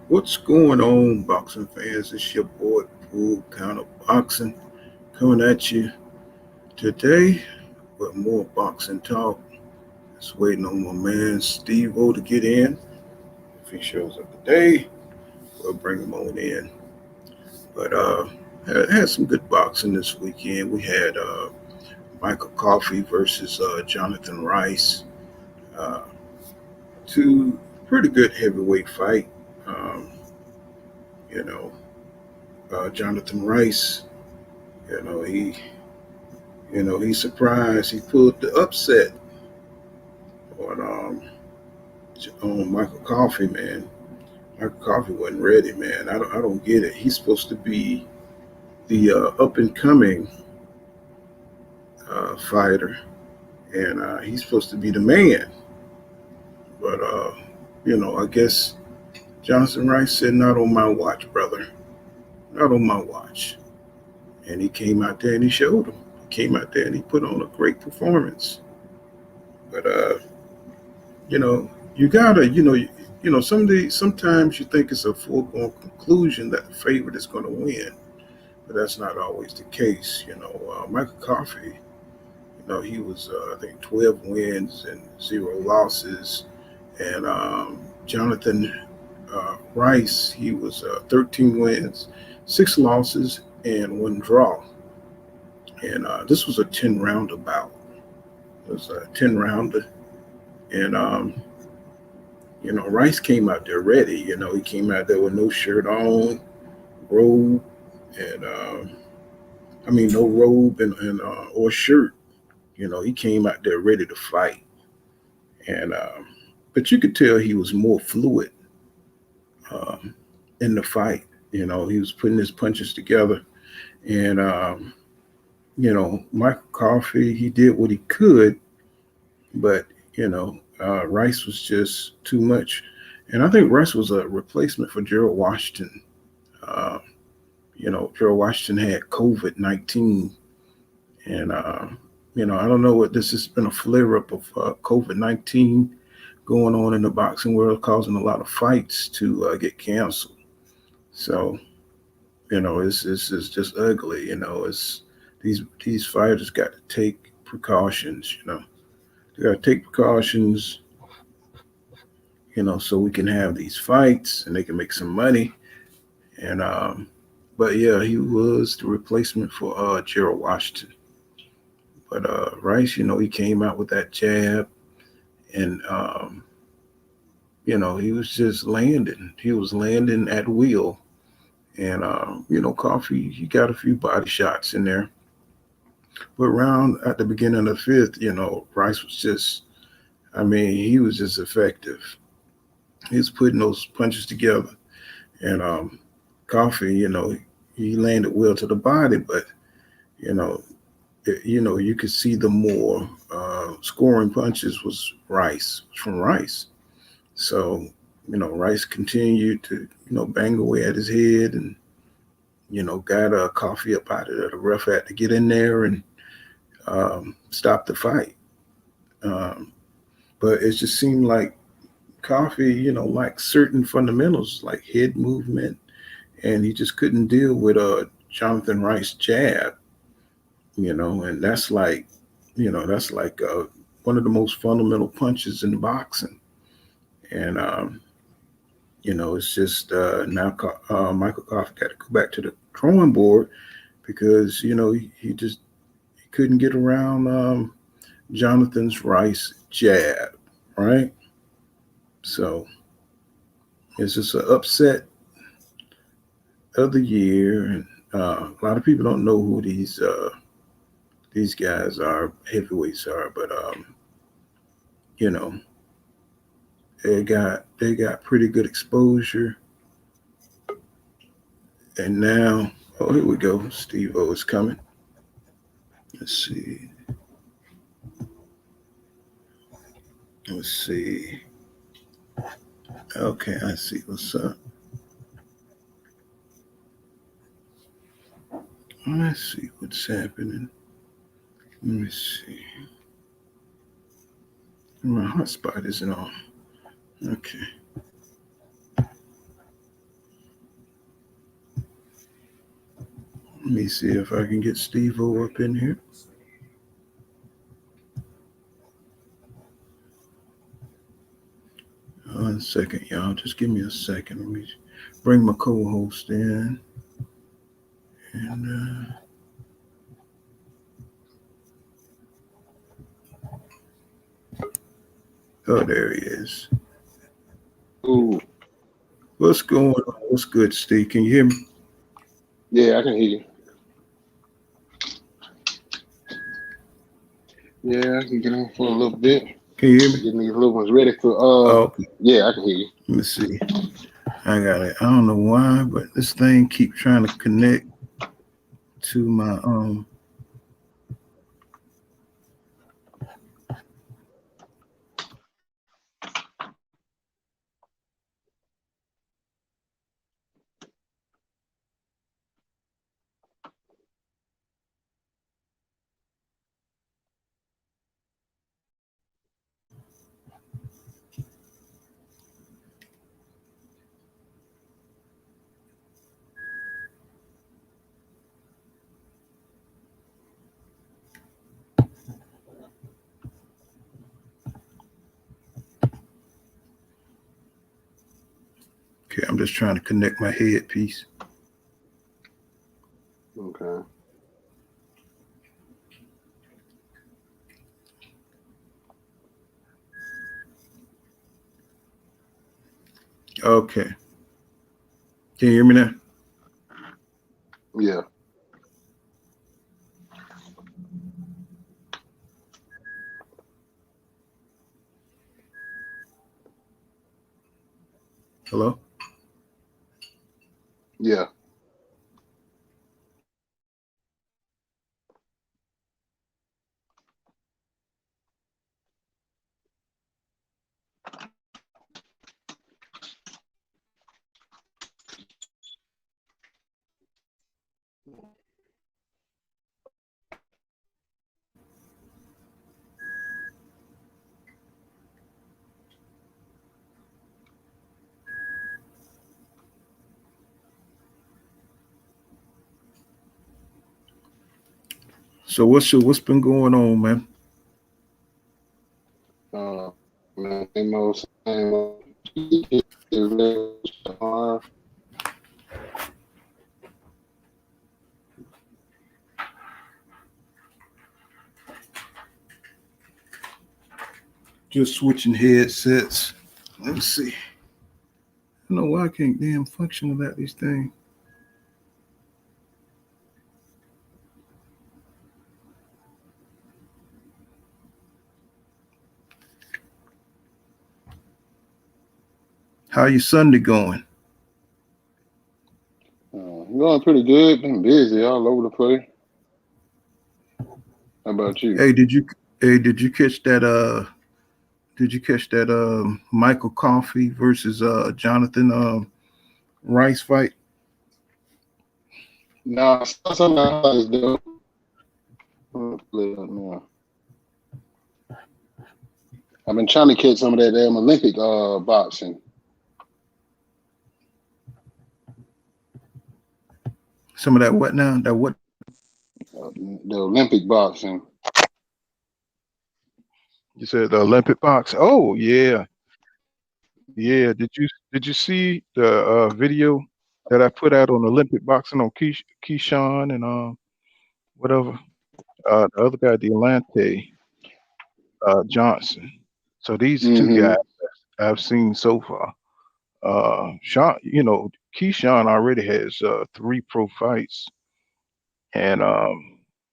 What's going on, boxing fans? It's your boy, Pool Counter Boxing, coming at you today with more boxing talk. Just waiting on my man Steve O to get in. If he shows up today, we'll bring him on in. But had some good boxing this weekend. We had Michael Coffey versus Jonathan Rice. Uh, Two pretty good heavyweight fight. Um, you know, Jonathan Rice. You know, he he's surprised he pulled the upset on Michael Coffey, man. Michael Coffey wasn't ready, man. I don't get it. He's supposed to be the up and coming fighter, and he's supposed to be the man. But I guess Johnson Rice said, "Not on my watch, brother. Not on my watch." And he came out there and he showed him. He came out there and he put on a great performance. But you know, you gotta, sometimes you think it's a foregone conclusion that the favorite is going to win, but that's not always the case. Michael Coffey, he was, I think, 12 wins and zero losses, and Jonathan Rice, he was 13 wins, six losses, and one draw. And this was a 10 rounder bout. It was a 10 rounder, and Rice came out there ready. He came out there with no shirt on, robe, and no robe and or shirt. He came out there ready to fight, and but you could tell he was more fluid um, in the fight. He was putting his punches together, and Michael Coffey, he did what he could, but Rice was just too much. And I think Rice was a replacement for Gerald Washington. Uh, Gerald Washington had COVID-19, and I don't know what this has been, a flare up of COVID-19 going on in the boxing world, causing a lot of fights to get canceled. So it's just ugly. It's these fighters got to take precautions. They got to take precautions. So we can have these fights and they can make some money. And but yeah, he was the replacement for Gerald Washington. But Rice, he came out with that jab, and he was just landing. He was landing at will, and Coffee, he got a few body shots in there. But around at the beginning of the fifth, Rice was just, he was just effective. He was putting those punches together, and Coffee, he landed well to the body, but you know, you could see the more scoring punches was from Rice. So, Rice continued to, bang away at his head and, got a Coffee up out of there. The ref had to get in there and stop the fight. Um, but it just seemed like Coffee, like certain fundamentals like head movement, and he just couldn't deal with Jonathan Rice jab, and that's like one of the most fundamental punches in boxing. And it's just now Michael Coffey got to go back to the drawing board because he couldn't get around Jonathan's Rice jab, right? So it's just an upset of the year, and a lot of people don't know who these guys are, heavyweights are, but you know they got pretty good exposure, and now, oh, here we go. Steve O is coming. Let's see. Let's see. Okay, I see what's up. Let's see what's happening. Let me see. My hotspot isn't on. Okay. Let me see if I can get Steve-O up in here. One second, y'all. Just give me a second. Let me bring my co-host in. And oh, there he is. Ooh. What's going on? What's good, Steve? Can you hear me? Yeah, I can hear you. Yeah, I can get on for a little bit. Can you hear me? Getting these little ones ready for Oh, okay. Yeah, I can hear you. Let me see. I got it. I don't know why, but this thing keep trying to connect to my okay, I'm just trying to connect my headpiece. Okay. Okay. Can you hear me now? Yeah. Hello? Yeah. So what's been going on, man? Man, same old. Just switching headsets. Let me see. I don't know why I can't damn function without these things. How your Sunday going? Going pretty good. Been busy all over the place. How about you? Did you catch that Michael Coffey versus Jonathan Rice fight? Nah, I saw something else though. Now. I've been trying to catch some of that damn Olympic boxing. Some of that what now? That what? The Olympic boxing. You said the Olympic box. Oh yeah, yeah. Did you see the video that I put out on Olympic boxing on Keyshawn and whatever the other guy, Delante Johnson. So these two Mm-hmm. guys I've seen so far. Shawn, Keyshawn already has 3 pro fights, and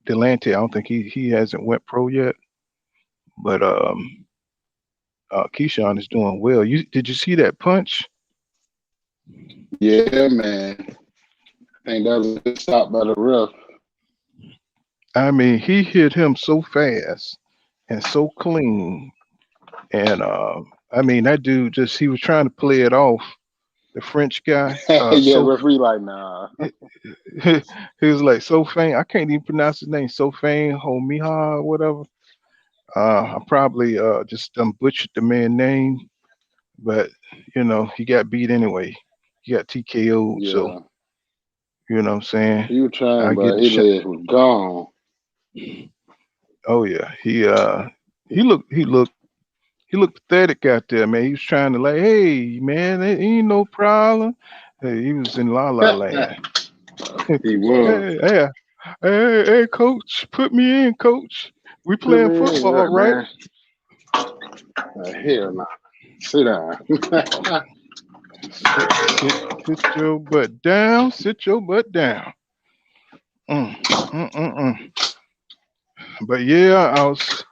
Delante, I don't think he hasn't went pro yet, but Keyshawn is doing well. Did you see that punch? Yeah, man. I think that was a good stop by the ref. I mean, he hit him so fast and so clean, and I mean that dude he was trying to play it off. The French guy, Yeah, referee like nah. he was like Sofane. I can't even pronounce his name. Sofane Homiha or whatever. I probably just butchered the man's name, but he got beat anyway. He got TKO'd. So Yeah. You know what I'm saying? He was trying, I get but the his shot. legs was gone. Oh yeah, he looked he looked he looked pathetic out there, man. He was trying to like, hey man, there ain't no problem. Hey, he was in la la land. hey, He was. hey, hey, coach, put me in, coach. We Put playing me in, football, right, right? man. Hell no. Sit down. Sit your butt down. Sit your butt down. Mm, mm, mm, mm. But yeah, I was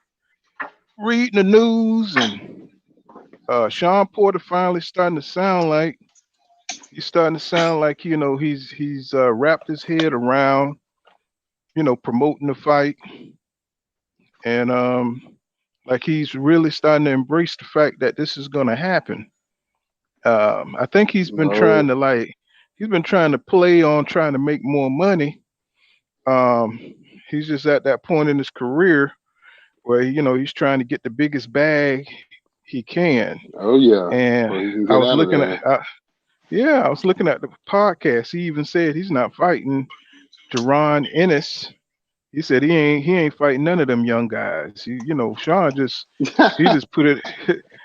reading the news, and Sean Porter finally starting to sound like he's wrapped his head around promoting the fight, and like he's really starting to embrace the fact that this is going to happen. I think No. he's been trying to play on trying to make more money. Um, he's just at that point in his career where he's trying to get the biggest bag he can. Oh yeah. And So he can I get was out of looking at there. yeah, I was looking at the podcast. He even said he's not fighting Jerron Ennis. He said he ain't fighting none of them young guys. Sean he just put it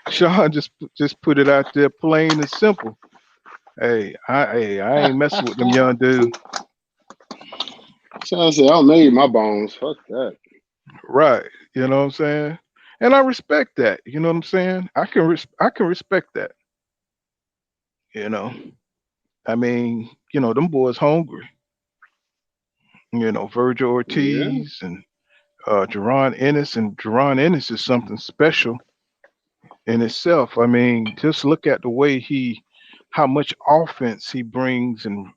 Sean just put it out there plain and simple. Hey, I ain't messing with them young dudes. So I said, I made my bones. Fuck that. Right. You know what I'm saying? And I respect that. You know what I'm saying? I can respect that. You know. I mean, them boys hungry. Virgil Yeah. Ortiz and Jerron Ennis is something special in itself. I mean, just look at the way how much offense he brings, and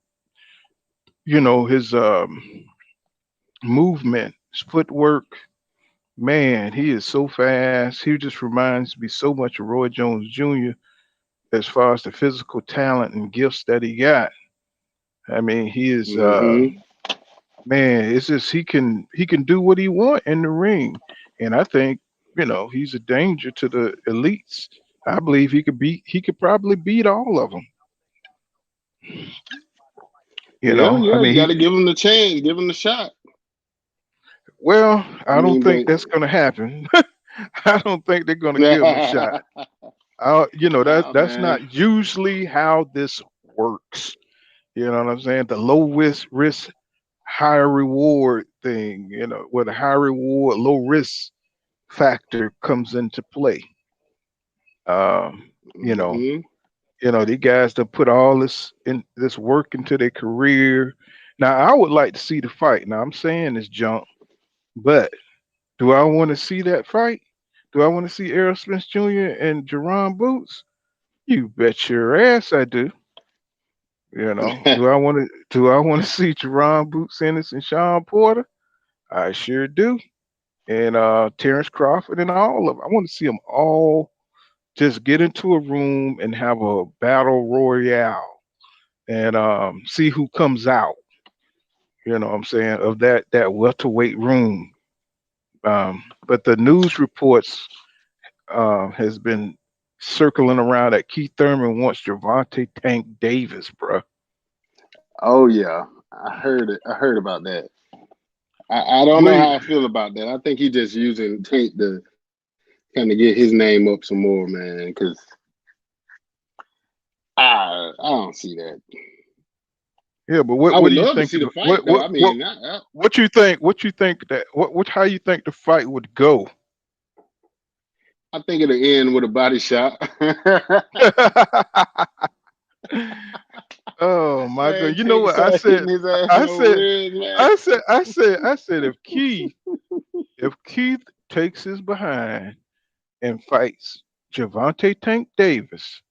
his movement, his footwork. Man, he is so fast. He just reminds me so much of Roy Jones Jr. as far as the physical talent and gifts that he got. I mean, he is Mm-hmm. man, it's just he can do what he want in the ring. And I think, he's a danger to the elites. I believe he could probably beat all of them. Yeah, I yeah. mean, You got to give him the chance. Give him the shot. well, I I don't mean, think but that's going to happen. I don't think they're going to give him a shot. nah, That's man. not usually how this works. You know what I'm saying? The low risk, high reward thing, where the high reward, low risk factor comes into play. Um, you know, Mm-hmm. these guys that put all this work into their career. Now, I would like to see the fight. Now, I'm saying this junk, but do I want to see that fight? Do I want to see Errol Spence Jr. and Jerron Boots? You bet your ass I do. Do I want to see Jerron Boots Ennis and Sean Porter? I sure do. And Terence Crawford and all of them. I want to see them all just get into a room and have a battle royale and see who comes out. You know what I'm saying, of that welterweight room. But the news reports has been circling around that Keith Thurman wants Javante Tank Davis, bruh. Oh yeah, I heard it. I heard about that. I don't What know do you, how I feel about that. I think he just using Tank to kind of get his name up some more, man. Because I don't see that. yeah, but I what would do you love to think see the the fight though. I mean, what you think that what how you think the fight would go? I think it'll end with a body shot. Oh my God! Man, You know Tank what I start said? hitting his ass in I the said, ribs, man. I said, if Keith takes his behind and fights Javante Tank Davis,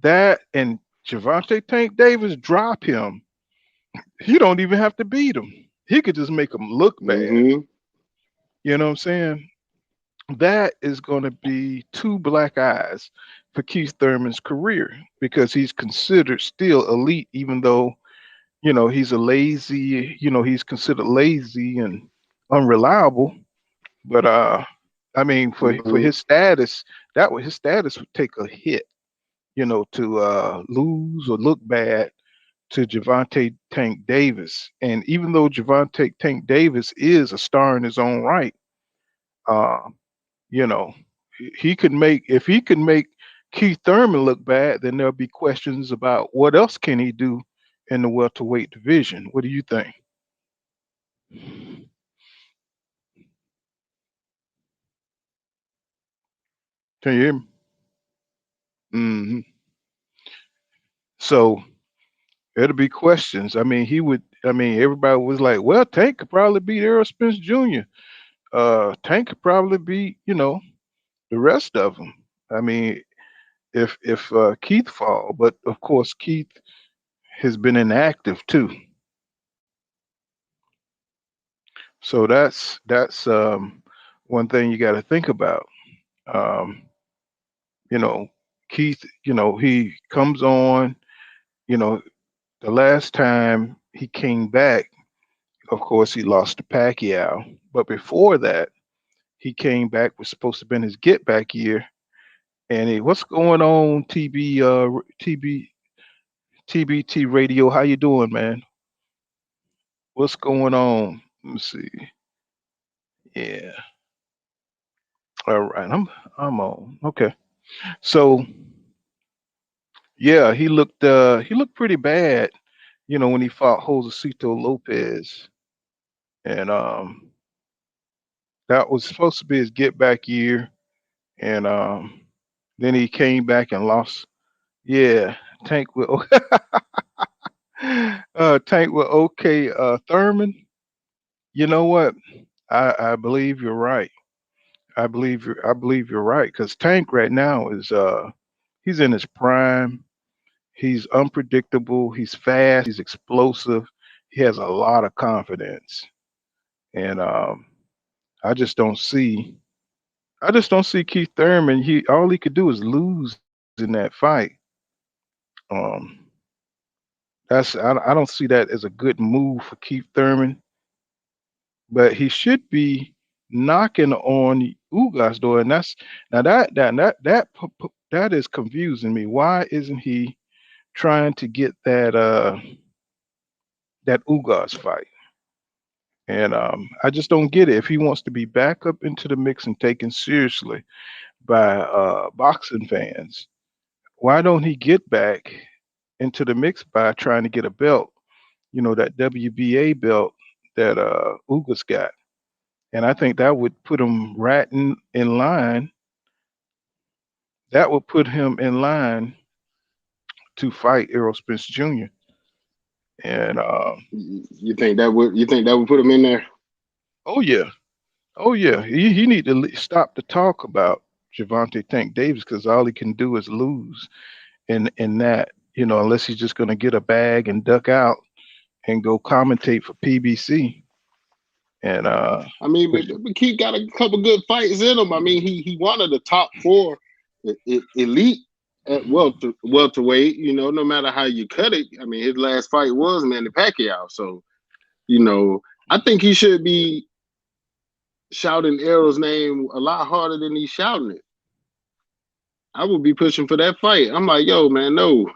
that and Javante Tank Davis drop him, he don't even have to beat him. He could just make him look bad. Mm-hmm. You know what I'm saying? That is going to be two black eyes for Keith Thurman's career because he's considered still elite, even though he's considered lazy and unreliable. But I mean, for Mm-hmm. his status, his status would take a hit, to lose or look bad to Gevonta Tank Davis. And even though Gevonta Tank Davis is a star in his own right, uh, you know, he could make if he could make Keith Thurman look bad, then there'll be questions about what else can he do in the welterweight division. What do you think? Can you hear me? hmm So it'll be questions. I mean, he would. I mean, everybody was like, "Well, Tank could probably beat Errol Spence Jr. Tank could probably beat, the rest of them." I mean, if Keith fall, but of course Keith has been inactive too. So that's one thing you got to think about. Um, you know, Keith. He comes on. You know, the last time he came back, of course, he lost to Pacquiao. But before that, he came back. Was supposed to have been his get back year. And what's going on, TBT Radio? How you doing, man? What's going on? Let me see. Yeah. All right. I'm on. Okay. So yeah, he looked pretty bad, when he fought Josecito Lopez. And that was supposed to be his get back year. And then he came back and lost. Yeah, Tank with Tank with OK Thurman. You know what? I believe you're right. I believe you're right because Tank right now is he's in his prime. He's unpredictable. He's fast. He's explosive. He has a lot of confidence, and I just don't see. I just don't see Keith Thurman. He all he could do is lose in that fight. Um, I don't see that as a good move for Keith Thurman, but he should be knocking on Ugas' door, and that's now that is confusing me. Why isn't he trying to get that Ugas fight? And I just don't get it. If he wants to be back up into the mix and taken seriously by boxing fans, why don't he get back into the mix by trying to get a belt? That WBA belt that Ugas got. And I think that would put him right in line. That would put him in line to fight Errol Spence Jr. And You think that would put him in there? oh yeah, oh yeah, he need to stop the talk about Javante Tank Davis because all he can do is lose in that. Unless he's just going to get a bag and duck out and go commentate for PBC. And I mean, but but Keith got a couple good fights in him. I mean, he one of the top four elite at welterweight. No matter how you cut it. I mean, his last fight was Manny Pacquiao. So I think he should be shouting Errol's name a lot harder than he's shouting it. I would be pushing for that fight. I'm like, yo, man, no.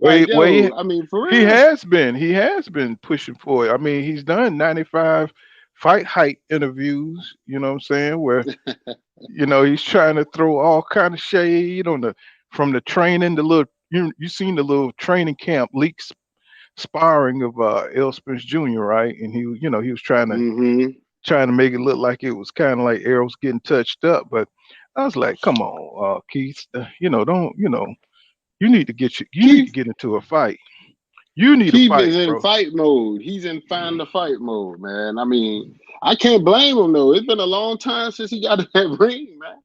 Like, wait, wait, yo, I mean, for he real. has been pushing for it. I mean, he's done 95 fight hype interviews. You know what I'm saying? Where he's trying to throw all kind of shade on from the training, the little you seen the little training camp leaks sparring of L. Spence Jr. Right, and he was Mm-hmm. trying to make it look like it was kind of like Errol's getting touched up, but I was like, come on, Keith, don't you need to Keith get into a fight. You need a Keith fight, is in bro. fight mode. He's in find the fight mode, man. I mean, I can't blame him though. It's been a long time since he got in that ring, man.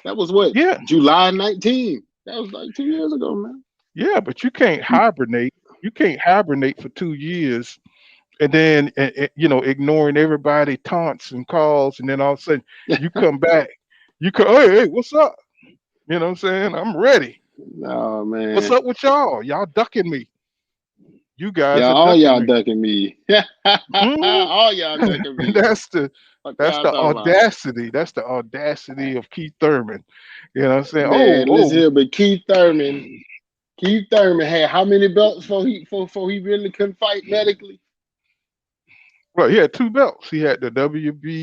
That was what, Yeah, July 19. That was like 2 years ago, man. yeah, but you can't hibernate. You can't hibernate for 2 years and then ignoring everybody taunts and calls, and then all of a sudden you come back. You come, hey, what's up? You know what I'm saying? I'm ready. No, What's man. up with y'all? Y'all ducking me. You Yeah, guys are all ducking y'all me. ducking me. Mhm. All y'all ducking me. that's the What that's y'all the talking about? audacity. That's the audacity of Keith Thurman. You know what I'm saying? Man, Oh, listen here, but Keith Thurman Keith Thurman had how many belts before he really couldn't fight medically? Well, he had two belts. He had the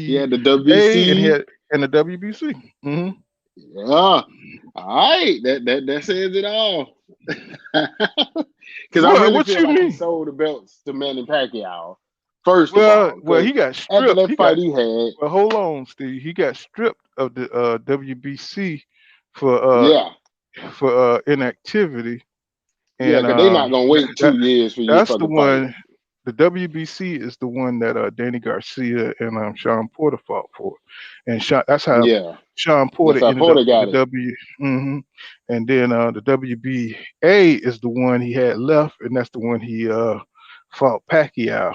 He had the WBA and WC. the WBC. Hmm. Yeah. All right. That says it all. Because I What? really What feel you like he mean? sold the belts to Manny Pacquiao. First of Well, all, he because got after stripped. that fight he had, Well, hold on, Steve. He got stripped of the WBC for yeah, inactivity, yeah, and because they not gonna wait that 2 years for you that's for the the fight. one. The WBC is the one that Danny Garcia and Shawn Porter fought for, and that's how Yeah, Shawn Porter that's how ended up Porter with the got it. hmm And then the WBA is the one he had left, and that's the one he fought Pacquiao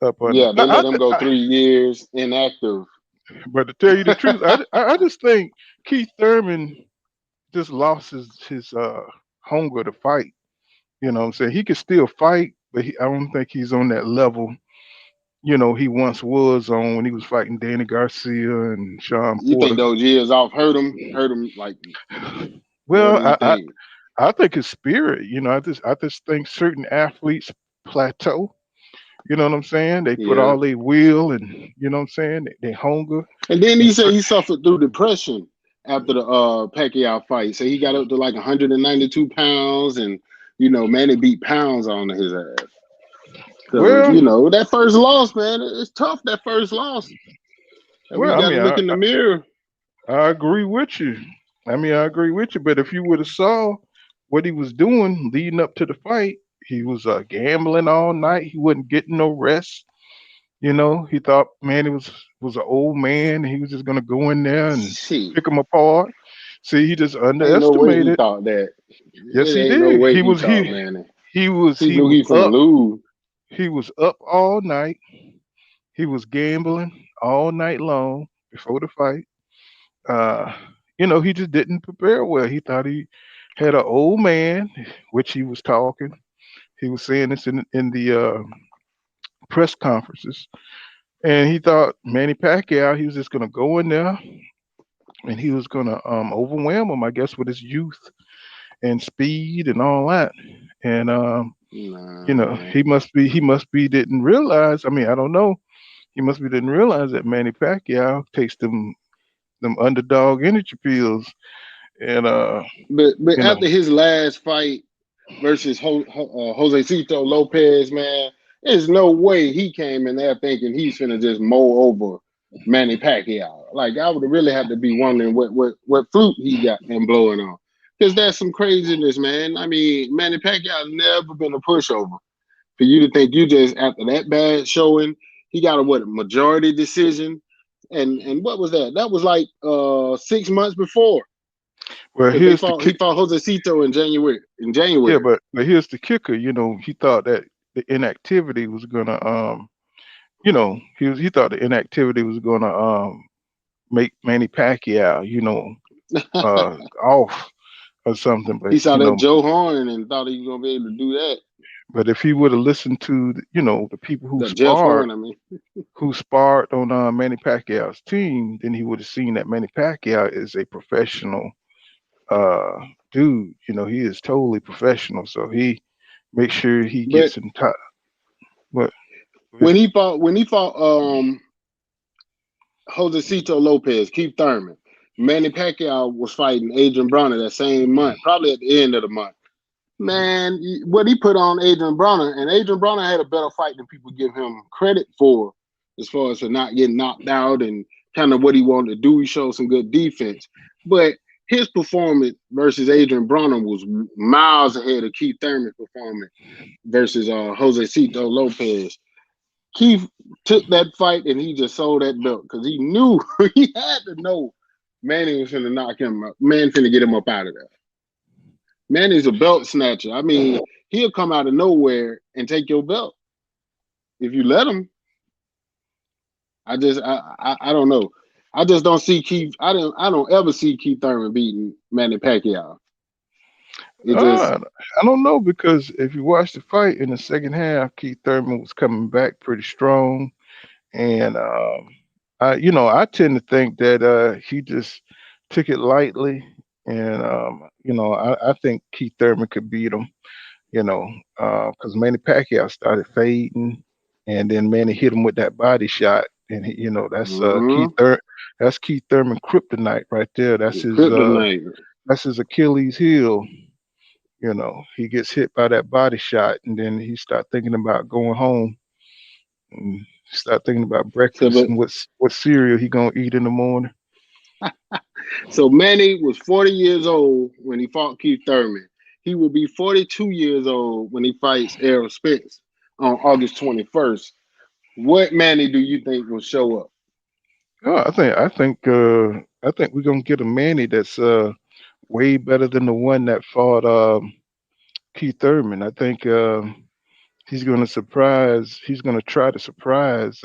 up under. Yeah, they let him go 3 years inactive. But to tell you the truth, I just think Keith Thurman just lost his hunger to fight. You know what I'm saying? He can still fight, but I don't think he's on that level, he once was on when he was fighting Danny Garcia and Shawn You think Porter. those years off hurt him? Hurt him like what Well, do you think? I think his spirit, I just think certain athletes plateau. You know what I'm saying? They put Yeah. all their will and what I'm saying, they hunger And then and he said he suffered through depression after the Pacquiao fight. So he got up to like 192 pounds, and Manny beat pounds on his ass. So well, that first loss, man, it's tough. That first loss, and we well, I got to mean, look in the mirror. I agree with you. I mean, I agree with you. But if you would have saw what he was doing leading up to the fight, he was gambling all night. He wasn't getting no rest. He thought Manny was an old man. And he was just gonna go in there and Shit, pick him apart. See, he just ain't no way he underestimated. thought that. Yes, It he ain't no did. way He he was thought, man. he was He he knew was he finna up. lose. He was up all night. He was gambling all night long before the fight. Uh, he just didn't prepare well. He thought he had an old man, which he was talking. He was saying this in the press conferences, and he thought Manny Pacquiao. He was just gonna go in there and he was gonna overwhelm him, I guess, with his youth and speed and all that. And Nah, man. he must be didn't realize. I mean, I don't know. He must be didn't realize that Manny Pacquiao takes them underdog energy pills, and But you know, after his last fight versus Jose Cito Lopez, man, there's no way he came in there thinking he's finna just mow over Manny Pacquiao. Like I would really have to be wondering what fruit he got and blowing on. Because that's some craziness, man. I mean, Manny Pacquiao never been a pushover. For you to think you just after that bad showing, he got a majority decision. And what was that? That was like 6 months before. well, Because here's the he kick. fought Jose Cito in January. In Yeah, January. but here's the kicker. He thought that the inactivity was gonna he thought the inactivity was gonna make Manny Pacquiao off or something. He But saw that Joe Horn and thought he was gonna be able to do that. if he would have listened to the people The Jeff Horn, I mean. who sparred on Manny Pacquiao's team, then he would have seen that Manny Pacquiao is a professional uh dude. He is totally professional. So he makes sure he But gets in top. What? when he fought Jose Cito Lopez, Keith Thurman, Manny Pacquiao was fighting Adrian Broner that same month, probably at the end of the month. Man, what he put on Adrian Broner, and Adrian Broner had a better fight than people give him credit for, as far as for not getting knocked out and kind of what he wanted to do. He showed some good defense, but his performance versus Adrian Broner was miles ahead of Keith Thurman's performance versus Jose Cito Lopez. Keith took that fight and he just sold that belt because he knew he had to know Manny was finna knock him up. Man finna get him up out of there. Manny's a belt snatcher. I mean, he'll come out of nowhere and take your belt if you let him. I don't know. I just don't see Keith. I don't ever see Keith Thurman beating Manny Pacquiao. It just I don't know because if you watch the fight in the second half, Keith Thurman was coming back pretty strong, and I tend to think that he just took it lightly. And I think Keith Thurman could beat him. Because Manny Pacquiao started fading, and then Manny hit him with that body shot, and that's Mm-hmm. That's Keith Thurman kryptonite right there. Kryptonite. That's his Achilles heel. He gets hit by that body shot, and then he start thinking about going home, and start thinking about So, breakfast but and what cereal he gonna eat in the morning. so Manny was 40 years old when he fought Keith Thurman. He will be 42 years old when he fights Errol Spence on August 21st. What Manny do you think will show up? Oh, I think we're gonna get a Manny that's way better than the one that fought Keith Thurman. I think he's gonna surprise. He's gonna try to surprise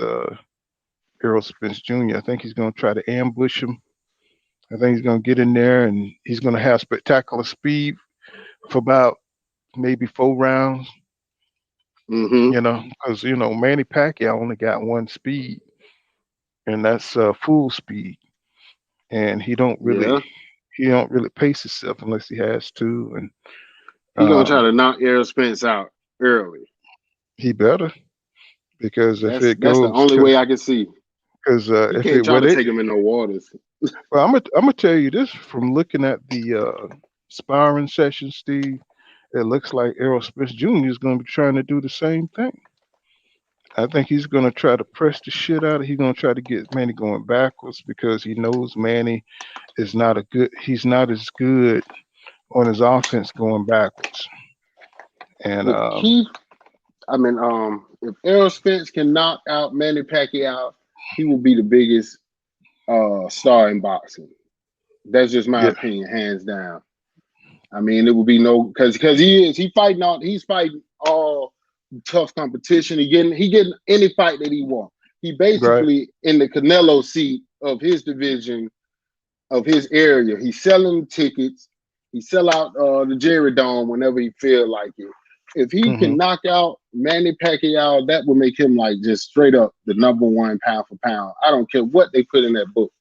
Errol Spence Jr. I think he's gonna try to ambush him. I think he's gonna get in there and he's gonna have spectacular speed for about maybe 4 rounds. Mm-hmm. Because Manny Pacquiao only got one speed, and that's full speed, and Yeah. he don't really pace himself unless he has to, and He gonna try um, to knock Errol Spence out early. he better because if it That's the goes, only way I can see. because He if can't it try what to it, take him in no waters. well, I'm gonna tell you this from looking at the sparring session, Steve. It looks like Errol Spence Jr. is going to be trying to do the same thing. I think he's going to try to press the shit out of. He's going to try to get Manny going backwards because he knows Manny is not a good. He's not as good on his offense going backwards. And If Keith, if Errol Spence can knock out Manny Pacquiao, he will be the biggest star in boxing. That's just my yeah, opinion, hands down. I mean, it would be no because he's fighting all tough competition. He getting any fight that he wants. He right. basically in the Canelo seat of his division of his area. He's selling tickets. He sell out the Jerry Dome whenever he feel like it. If he Hmm. can knock out Manny Pacquiao, that would make him like just straight up the number one pound for pound. I don't care what they put in that book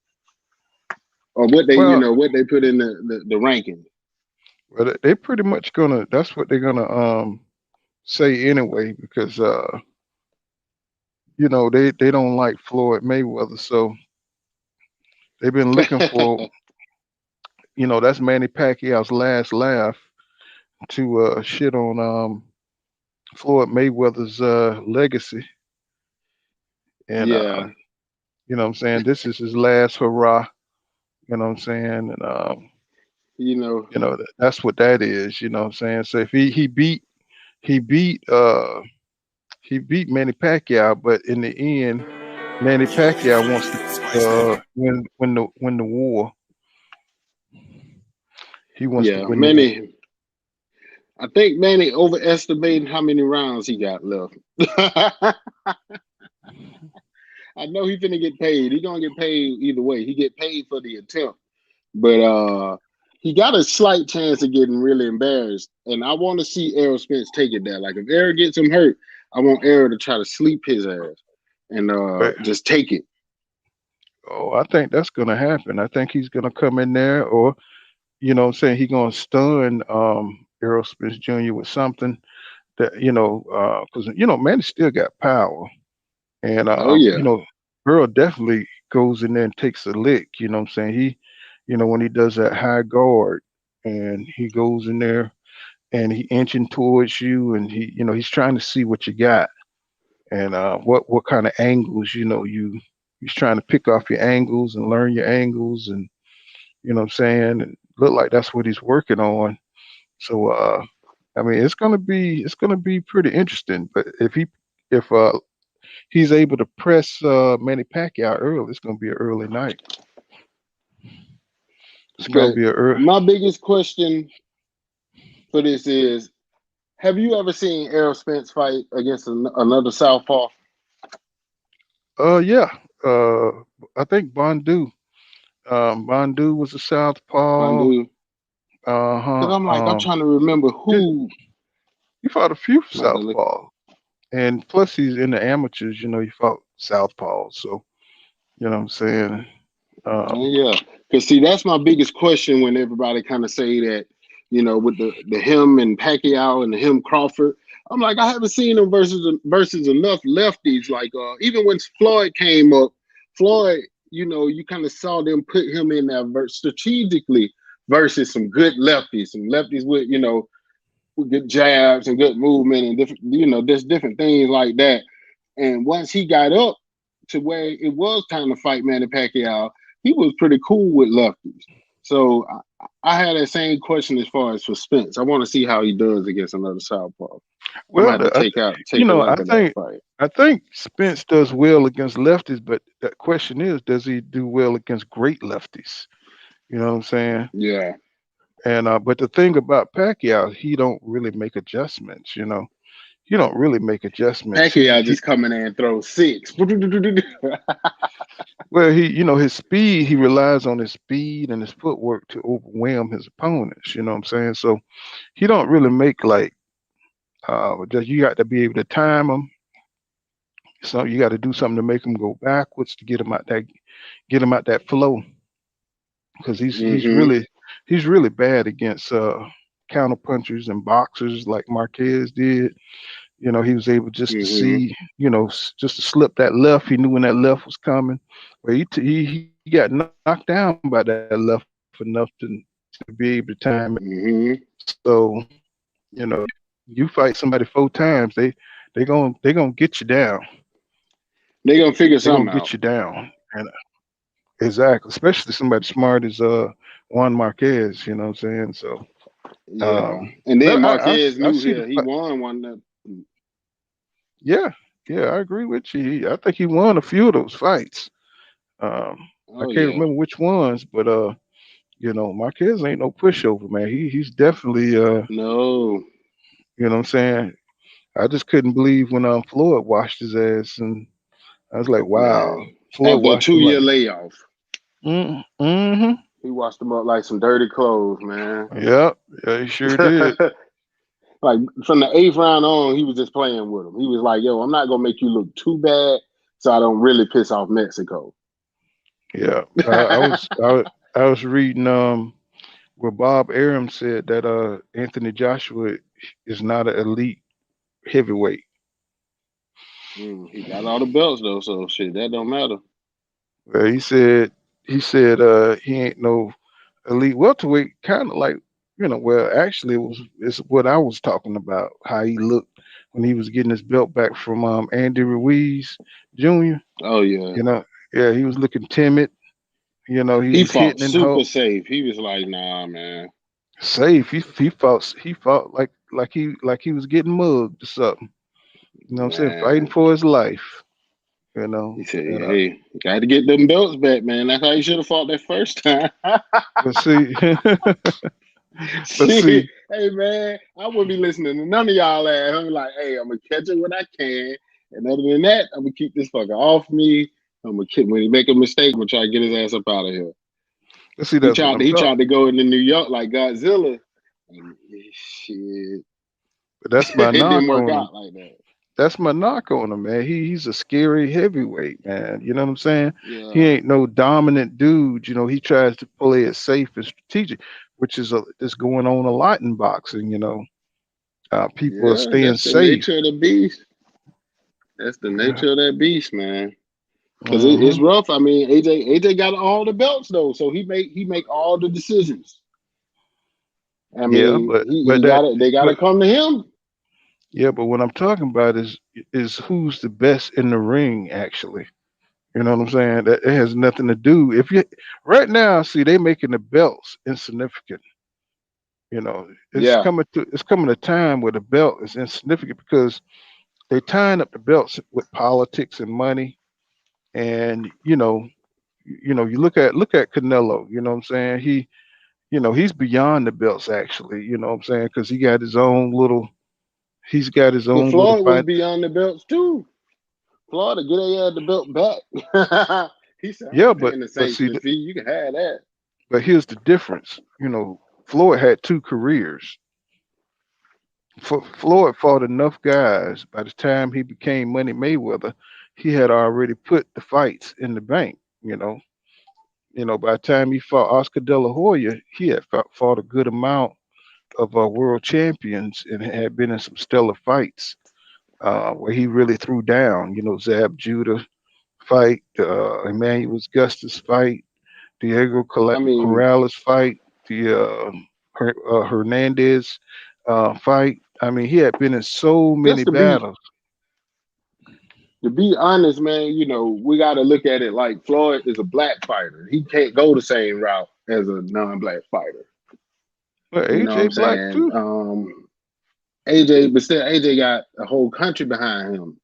or what they Well, what they put in the ranking. they pretty much gonna. That's what they're gonna say anyway because they don't like Floyd Mayweather, so they've been looking for. That's Manny Pacquiao's last laugh to shit on Floyd Mayweather's legacy. And Yeah, what I'm saying, this is his last hurrah. You know what I'm saying, and you know, that's what that is. You know what I'm saying. So if he beat he beat Manny Pacquiao, but in the end, Manny Pacquiao wants to win the war. He wants to yeah, win the war. Manny. I think Manny overestimating how many rounds he got left. I know he's gonna get paid. He gonna get paid either way. He get paid for the attempt, but he got a slight chance of getting really embarrassed. And I want to see Errol Spence take it there. Like if Errol gets him hurt, I want Errol to try to sleep his ass and But just take it. I think that's gonna happen. I think he's gonna come in there, or what I'm saying, he's gonna stun Errol Spence Jr. with something that because Manny still got power, and Oh yeah, Earl definitely goes in there and takes a lick. You know what I'm saying? When he does that high guard, and he goes in there and he inching towards you, and he's trying to see what you got, and what kind of angles he's trying to pick off your angles and learn your angles, and what I'm saying, and look like that's what he's working on. So I mean, it's gonna be pretty interesting. But if he's able to press Manny Pacquiao early, it's gonna be an early night. It's gonna but be a early. my biggest question for this is: have you ever seen Errol Spence fight against another southpaw? Yeah. Uh, I think Bondu. Bondu was a southpaw. Bandu? Uh-huh. Because I'm trying to remember Did, who. he fought a few I'm about to look. southpaws, and plus he's in the amateurs. He fought southpaws. So what I'm saying. Um, Yeah, Because see, that's my biggest question when everybody kind of say that, with the him and Pacquiao and the him Crawford. I'm like, I haven't seen them versus enough lefties. Like even when Floyd came up, Floyd, you kind of saw them put him in there strategically versus some good lefties, some lefties with good jabs and good movement and different, there's different things like that. And once he got up to where it was time to fight Manny Pacquiao, he was pretty cool with lefties. So I had that same question as far as for Spence. I want to see how he does against another southpaw. I'm gonna Well, have to take a I look at that think fight. Spence does well against lefties, but the question is, does he do well against great lefties? You know what I'm saying? Yeah, And but the thing about Pacquiao, he don't really make adjustments. He don't really make adjustments. Pacquiao just come in there and throw six. Well, his speed. He relies on his speed and his footwork to overwhelm his opponents. You know what I'm saying? So he don't really make like. Just you got to be able to time him. So you got to do something to make him go backwards to get him out that flow. Because hmm he's really bad against counter punchers and boxers like Marquez did. He was able just to hmm see, just to slip that left. He knew when that left was coming. But he got knocked down by that left enough to be able to time it. hmm So, you fight somebody 4 times, they gonna get you down. They gonna figure They're gonna something get out. you down. And exactly, especially somebody smart as Juan Marquez. You know what I'm saying? So, Yeah, and then but Marquez I knew see he won one. yeah, yeah, I agree with you. I think he won a few of those fights. I Oh can't yeah, remember which ones, but Marquez ain't no pushover, man. He's definitely no. you know what I'm saying. I just couldn't believe when Floyd washed his ass, and I was like, wow, Man, Floyd after a washed him 2 year like, layoff, mm-hmm. he washed them up like some dirty clothes, man. Yeah, yeah, he sure did. Like from the eighth round on, he was just playing with him. He was like, "Yo, I'm not gonna make you look too bad, so I don't really piss off Mexico." Yeah, I was reading where Bob Arum said that Anthony Joshua is not an elite heavyweight. He got all the belts though, so shit that don't matter. He said he ain't no elite welterweight. Kind of like well, actually, it's what I was talking about. How he looked when he was getting his belt back from Andy Ruiz Jr. Oh yeah, You know, yeah, he was looking timid. He he was fought hitting and super safe. He was like, "Nah, man." safe. He fought like he was getting mugged or something. You know what I'm saying? Fighting Man, for his life. he said, And "Hey, got to get them belts back, man. That's how you should have fought that first time." but see, but Shit, see, hey man, I wouldn't be listening to none of y'all ass. I'm like, hey, I'm gonna catch it when I can, and other than that, I'm gonna keep this fucker off me. I'm gonna keep when he make a mistake, I'm gonna try to get his ass up out of here. let's see. He That's what tried I'm to he talking. tried to go into New York like Godzilla, and shit, But that's my it knock didn't work on him. out like that. That's my knock on him, man. He's a scary heavyweight, man. You know what I'm saying? He Yeah, ain't no dominant dude. He tries to play it safe and strategic, which is going on a lot in boxing. People are yeah, staying that's the safe. nature of the beast. That's the Yeah. nature of that beast, man. Because it's Hmm. rough. I mean, AJ got all the belts though, so he make all the decisions. I Yeah, mean, but he but got that it. They got to but come to him. yeah, but what I'm talking about is who's the best in the ring actually. You know what I'm saying? That it has nothing to do. If you right now, see, they making the belts insignificant. Yeah, It's coming a time where the belt is insignificant because they tying up the belts with politics and money. And you look at Canelo. You know what I'm saying? He's beyond the belts actually. You know what I'm saying? Because he's got his but own little Floyd was fight. beyond the belts too. Floyd to get the belt back. He said, "I Yeah, ain't but paying the but see, sanction fee. You can have that." but here's the difference. Floyd had 2 careers. Floyd fought enough guys. By the time he became Money Mayweather, he had already put the fights in the bank. You know, By the time he fought Oscar De La Hoya, he had fought a good amount of world champions and had been in some stellar fights where he really threw down. Zab Judah fight, Emmanuel Augustus fight, Diego I mean, Corrales fight, the Hernandez fight. I mean, he had been in so many just battles. to be honest, man, we got to look at it like Floyd is a black fighter. He can't go the same route as a non-black fighter. But You know what I'm AJ Black saying? too. AJ, but still, AJ got a whole country behind him.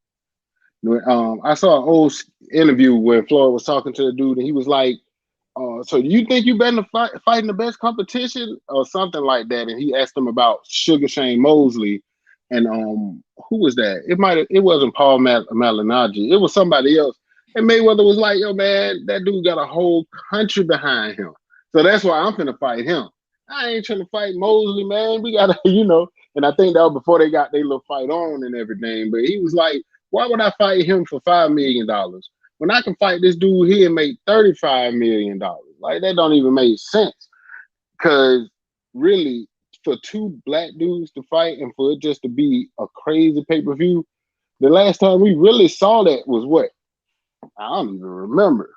I saw an old interview where Floyd was talking to the dude, and he was like, so you think you better fighting the best competition or something like that? And he asked him about Sugar Shane Mosley, and who was that? It wasn't Paul Malignaggi. It was somebody else. And Mayweather was like, yo, man, that dude got a whole country behind him. So that's why I'm finna fight him. I ain't trying to fight Mosley, man. We gotta, and I think that was before they got their little fight on and everything. But he was like, why would I fight him for $5 million? When I can fight this dude here and make $35 million. Like, that don't even make sense. Because really, for two black dudes to fight and for it just to be a crazy pay-per-view, the last time we really saw that was what? I don't even remember.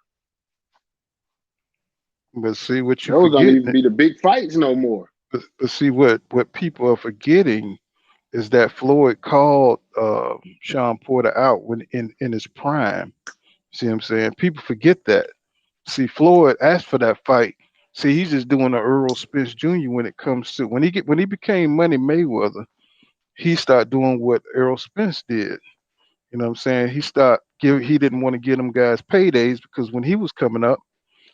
But see what you Those don't forget. even be the big fights no more. But see what people are forgetting is that Floyd called Shawn Porter out when in his prime. See what I'm saying? People forget that. See, Floyd asked for that fight. See, he's just doing an Earl Spence Jr. when it comes to when he became Money Mayweather, he started doing what Earl Spence did. You know what I'm saying? He didn't want to give them guys paydays because when he was coming up,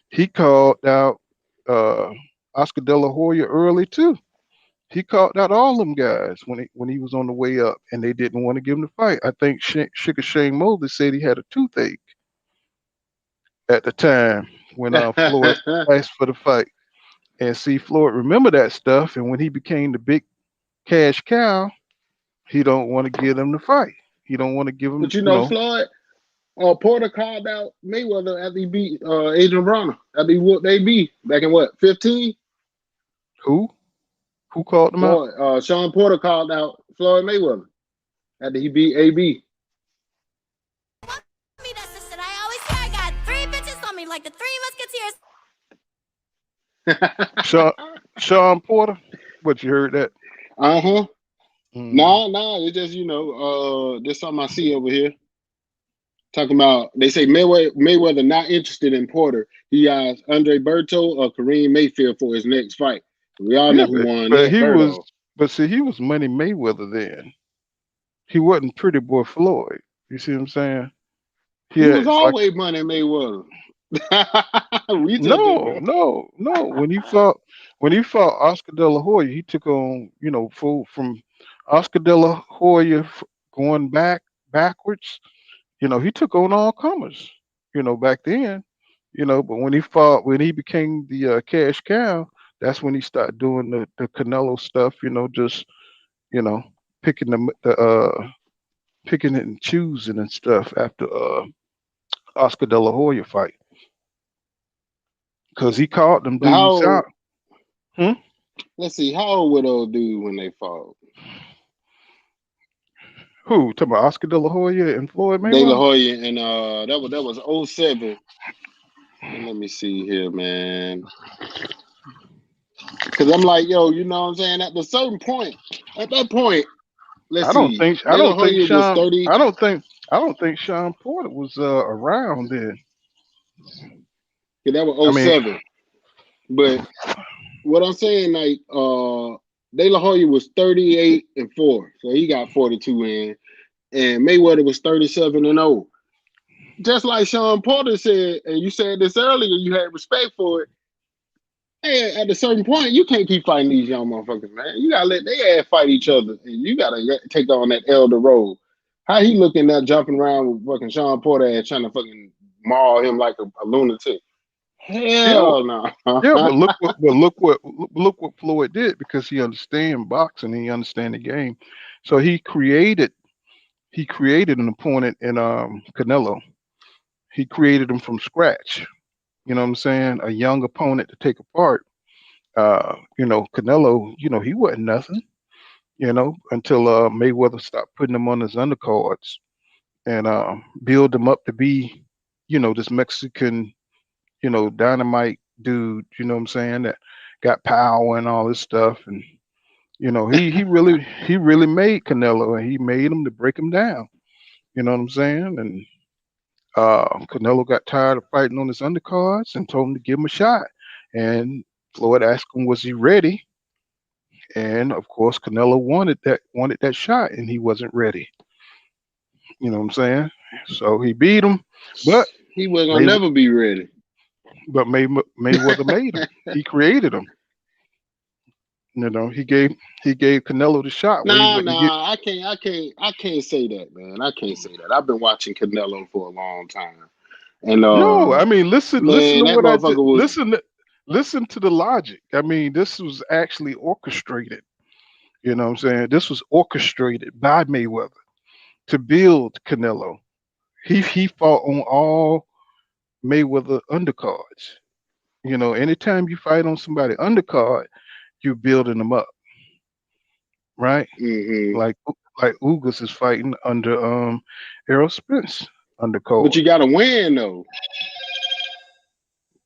he called out uh, Oscar De La Hoya early too. He called out all them guys when he was on the way up, and they didn't want to give him the fight. I think Sugar Shane Mosley said he had a toothache at the time when Floyd asked for the fight. And see, Floyd remember that stuff, and when he became the big cash cow, he don't want to give them the fight. He don't want to give them, But Floyd, Porter called out Mayweather after he beat Adrian Broner. After he whooped AB back in what, 15? who called him out? Floyd, Shawn Porter called out Floyd Mayweather after he beat AB. I always say I got 3 bitches on me, like the 3 musketeers. Shawn Porter. What, you heard that? Uh-huh. Mm. No, it's just, there's something I see over here. Talking about, they say Mayweather not interested in Porter. He asked Andre Berto or Kareem Mayfield for his next fight. We all know who won but that, Berto. see, he was Money Mayweather then. He wasn't Pretty Boy Floyd. You see what I'm saying? He was always Money Mayweather. No. When he fought Oscar De La Hoya, he took on, from Oscar De La Hoya going backwards. He took on all comers. Back then. But when he became the cash cow, that's when he started doing the Canelo stuff. Just picking picking it and choosing and stuff after Oscar De La Hoya fight. Because he called them dudes out. Let's see, how old were those dudes when they fought? Who? Talking about Oscar De La Hoya and Floyd Mayweather? De La Hoya and that was 07. Let me see here, man. Because I'm like, yo, you know what I'm saying? At that point, I don't think Shawn. 30. I don't think Shawn Porter was around then. Yeah, that was 07. But what I'm saying, like, De La Hoya was 38-4, so he got 42 in, and Mayweather was 37-0. Just like Shawn Porter said, and you said this earlier, you had respect for it. Hey, at a certain point, you can't keep fighting these young motherfuckers, man. You gotta let their ass fight each other, and you gotta take on that elder role. How he looking there jumping around with fucking Shawn Porter ass trying to fucking maul him like a lunatic? Hell no. Yeah, but look what Floyd did, because he understands boxing and he understands the game. So he created an opponent in Canelo. He created him from scratch. you know what I'm saying, a young opponent to take apart. Canelo, he wasn't nothing, until Mayweather stopped putting him on his undercards and build him up to be, this Mexican, dynamite dude, you know what I'm saying, that got power and all this stuff. And, he really made Canelo, and he made him to break him down. You know what I'm saying? And Canelo got tired of fighting on his undercards and told him to give him a shot. And Floyd asked him, was he ready? And of course, Canelo wanted that shot, and he wasn't ready. You know what I'm saying? So he beat him, but He wasn't gonna May, never be ready. Mayweather made him. He created him. He gave Canelo the shot where he Nah, wouldn't get. I can't say that, man. I can't say that. I've been watching Canelo for a long time, and No, I mean, listen man, to that what I just motherfucker was. listen to the logic. I mean, this was actually orchestrated. You know what I'm saying? This was orchestrated by Mayweather to build Canelo. He fought on all Mayweather undercards. Anytime you fight on somebody undercard, you're building them up, right? Hmm. Like like Ugas is fighting under Errol Spence But undercard. you gotta win though.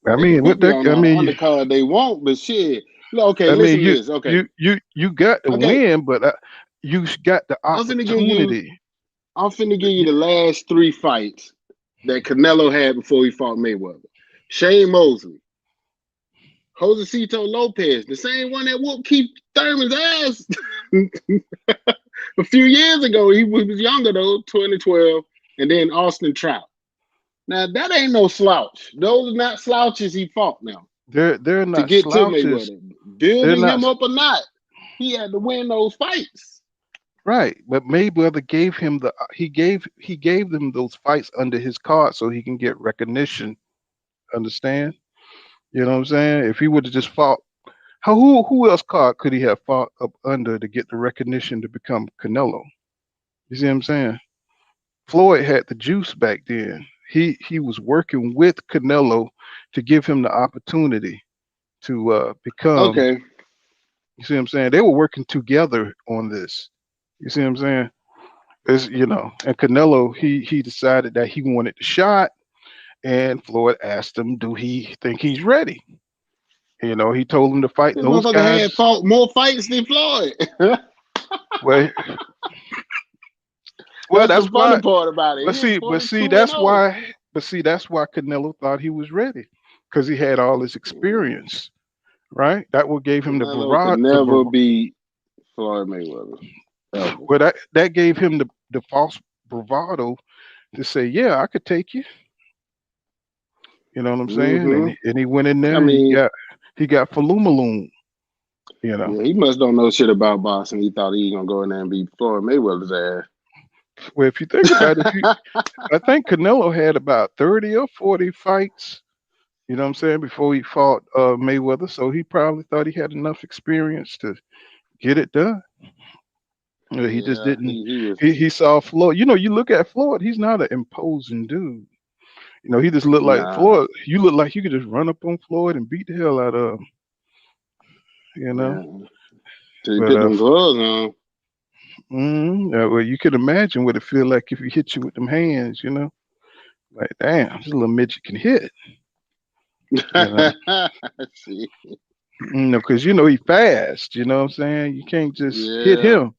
I They can mean, put what me that? on I all the mean, undercard they want, but shit. No, okay, I mean, listen to you this. Okay, you you you got to okay. win, but you got the I'm finna give you. opportunity. I'm finna give you Y- the last three fights that Canelo had before he fought Mayweather. Shane Mosley, Josecito Lopez, the same one that whooped Keith Thurman's ass a few years ago. He was younger though, 2012, and then Austin Trout. Now that ain't no slouch. Those are not slouches he fought now They're to not get to slouches. Mayweather. They're Building not him up or not, he had to win those fights. right. But Mayweather gave him he gave them those fights under his card so he can get recognition. Understand? You know what I'm saying? If he would have just fought, who else card could he have fought up under to get the recognition to become Canelo? You see what I'm saying? Floyd had the juice back then. He was working with Canelo to give him the opportunity to become. Okay. You see what I'm saying? They were working together on this. You see what I'm saying? And Canelo he decided that he wanted the shot, and Floyd asked him, "Do he think he's ready?" He told him to fight This those motherfucker had guys. fought more fights than Floyd. Well, well, That's the that's funny why. part about it. But He was see, but see, 42 and that's 0. why. But see, that's why Canelo thought he was ready because he had all this experience, right? That what gave him the Canelo could bravado. never beat Floyd Mayweather. Ever. Well, that gave him the false bravado to say, "Yeah, I could take you." You know what I'm saying? And Hmm. he went in I there and mean, he got Falumaloon. You know. yeah, he must don't know shit about boxing. He thought he was gonna go in there and beat Floyd Mayweather's Well, if you think about it, ass. I think Canelo had about 30 or 40 fights. You know what I'm saying? Before he fought Mayweather, so he probably thought he had enough experience to get it done. He just Yeah, didn't. he was He saw Floyd. You look at Floyd. He's not an imposing dude. He just looked like nah. Floyd. You look like you could just run up on Floyd and beat the hell out of him. You know, Yeah. Till he but put them gloves on. well, you can imagine what it feel like if he hit you with them hands. Like damn, this little midget can hit. You know, See. because he fast. You know what I'm saying? You can't just hit Yeah. him.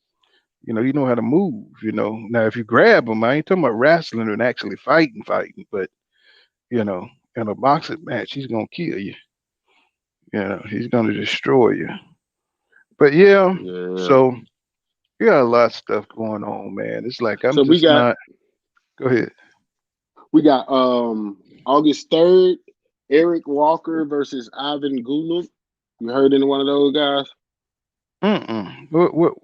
You know how to move. Now if you grab him, I ain't talking about wrestling and actually fighting, but you know, in a boxing match, he's gonna kill you. He's gonna destroy you. But yeah, Yeah. so we got a lot of stuff going on, man. It's like I'm So we just got not. Go ahead. we got August 3rd, Eric Walker versus Ivan Gulub. You heard any one of those guys? What?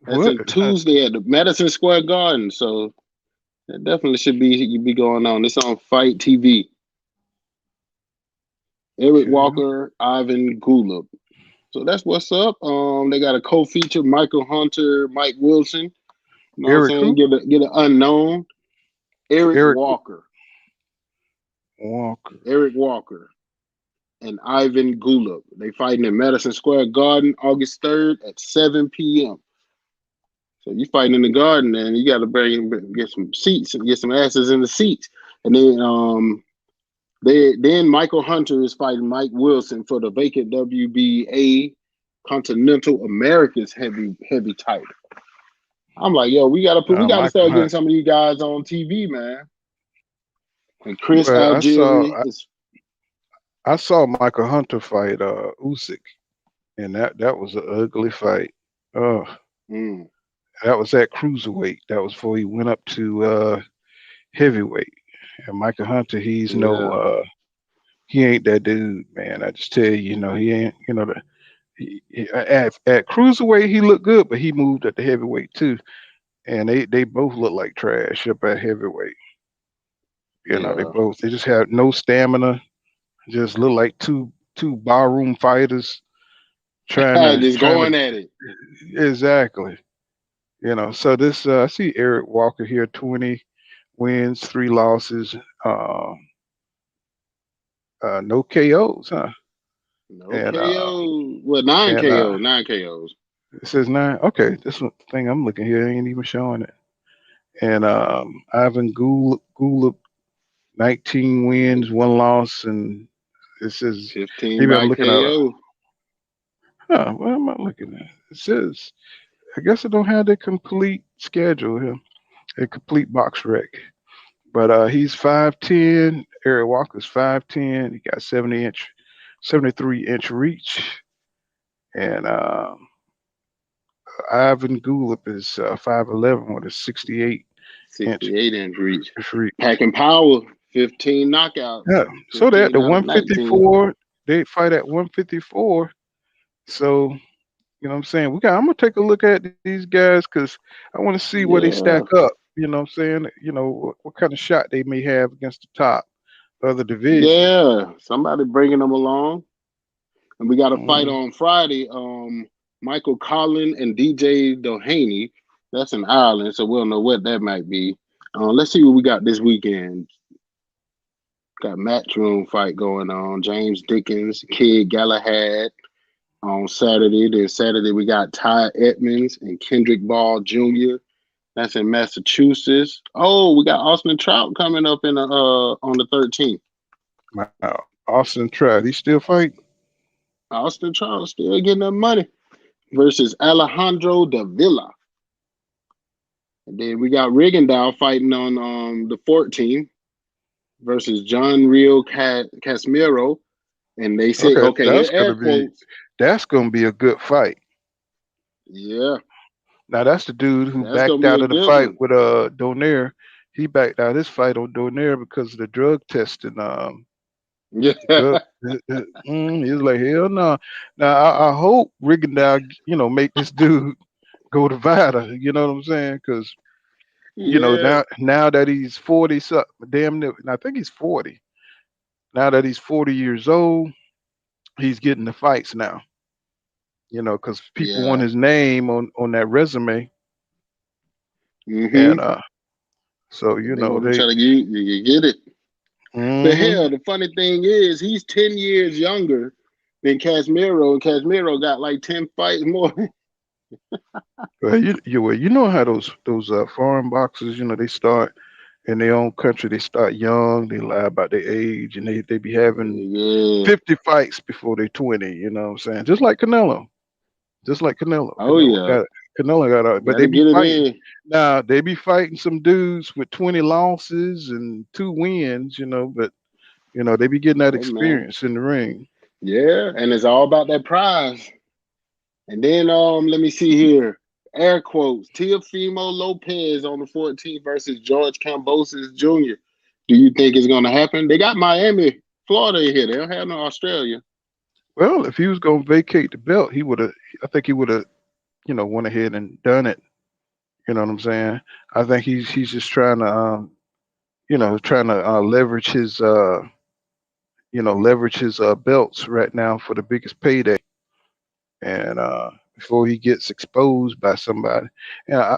That's What? a Tuesday at the Madison Square Garden. So that definitely should be going on. It's on Fight TV. Eric Okay. Walker, Ivan Gulub. So that's what's up. They got a co-feature, Michael Hunter, Mike Wilson. You know what I'm Eric saying? who? Get an unknown. Eric Eric Walker. Walker. Eric Walker. and Ivan Gulub. They fighting in Madison Square Garden, August 3rd at 7 p.m. So you fighting in the garden, and you got to get some seats and get some asses in the seats. And then Michael Hunter is fighting Mike Wilson for the vacant WBA Continental Americas heavy title. I'm like, yo, we gotta Michael start getting Hunt. some of these guys on TV, man. And Chris Well, Algieri is I saw Michael Hunter fight Usyk, and that was an ugly fight. Oh, mm, that was at cruiserweight. That was before he went up to heavyweight. And Michael Hunter, yeah. he ain't that dude, man. I just tell you, he ain't. At cruiserweight he looked good, but he moved at the heavyweight too, and they both look like trash up at heavyweight. Yeah. They just have no stamina. Just look like two barroom fighters trying to Just trying going to at it. exactly. So this I see Eric Walker here, 20 wins, 3 losses, no KOs, huh? No And KO. Well, nine and KO, 9 KOs. it says 9. Okay, this one thing I'm looking here ain't even showing it. And Ivan Gulub, 19 wins, 1 loss, and it says 15 maybe I'm by looking at. KO. What am I looking at? It says I guess I don't have the complete schedule here, a complete box rec. But he's 5'10". Eric Walker's 5'10". He got 73-inch reach, and Ivan Gulub is 5'11" with a 68-inch 68-inch reach. reach. Packing power. 15 knockouts. Yeah. So they're at 15 the out of 19. 154. They fight at 154. So you know what I'm saying? I'm gonna take a look at these guys because I want to see where they stack Yeah. up. You know what I'm saying? What kind of shot they may have against the top of the division. Yeah. Somebody bringing them along. And we got a fight Mm, on Friday. Michael Collin and DJ Doheny. That's in Ireland, so we'll know what that might be. Let's see what we got this weekend. Got matchroom fight going on. James Dickens, Kid Galahad on Saturday. Then Saturday we got Ty Edmonds and Kendrick Ball Jr. That's in Massachusetts. Oh, we got Austin Trout coming up on the 13th. wow. Austin Trout, he still fighting? Austin Trout still getting that money versus Alejandro Davila. And then we got Rigondeaux fighting on the 14th versus John Real Casimiro. And they say, Okay, okay, here air quotes. that's gonna be a good fight. Yeah, Now that's the dude who that's gonna backed be out a of the good fight one. with Donaire. He backed out his fight on Donaire because of the drug testing. Yeah, Drug, he was like, hell no. Now I hope Rigondeaux, make this dude go to Vita. You know what I'm saying? Because yeah, now that he's 40, damn near, I think he's 40. Now that he's 40 years old, he's getting the fights now. Because people want yeah. his name on that resume, Mm-hmm. and so They want to they. try to get it. But Hmm. hell, the funny thing is, he's 10 years younger than Casimiro, and Casimiro got like 10 fights more. Well, you know how those foreign boxers, they start in their own country. They start young. They lie about their age, and they be having Yeah. 50 fights before they're 20. You know what I'm saying? Just like Canelo. Just like Canelo. Oh yeah. Canelo got out, but Got to they be get it fighting. in. Now they be fighting some dudes with 20 losses and 2 wins. But they be getting that Hey man. experience in the ring. Yeah, and it's all about that prize. And then let me see here. Air quotes. Teofimo Lopez on the 14th versus George Kambosos Jr. Do you think it's gonna happen? They got Miami, Florida in here. They don't have no Australia. Well, if he was gonna vacate the belt, he would have. I think he would have, went ahead and done it. You know what I'm saying? I think he's just trying to, leverage his, belts right now for the biggest payday, and before he gets exposed by somebody. And I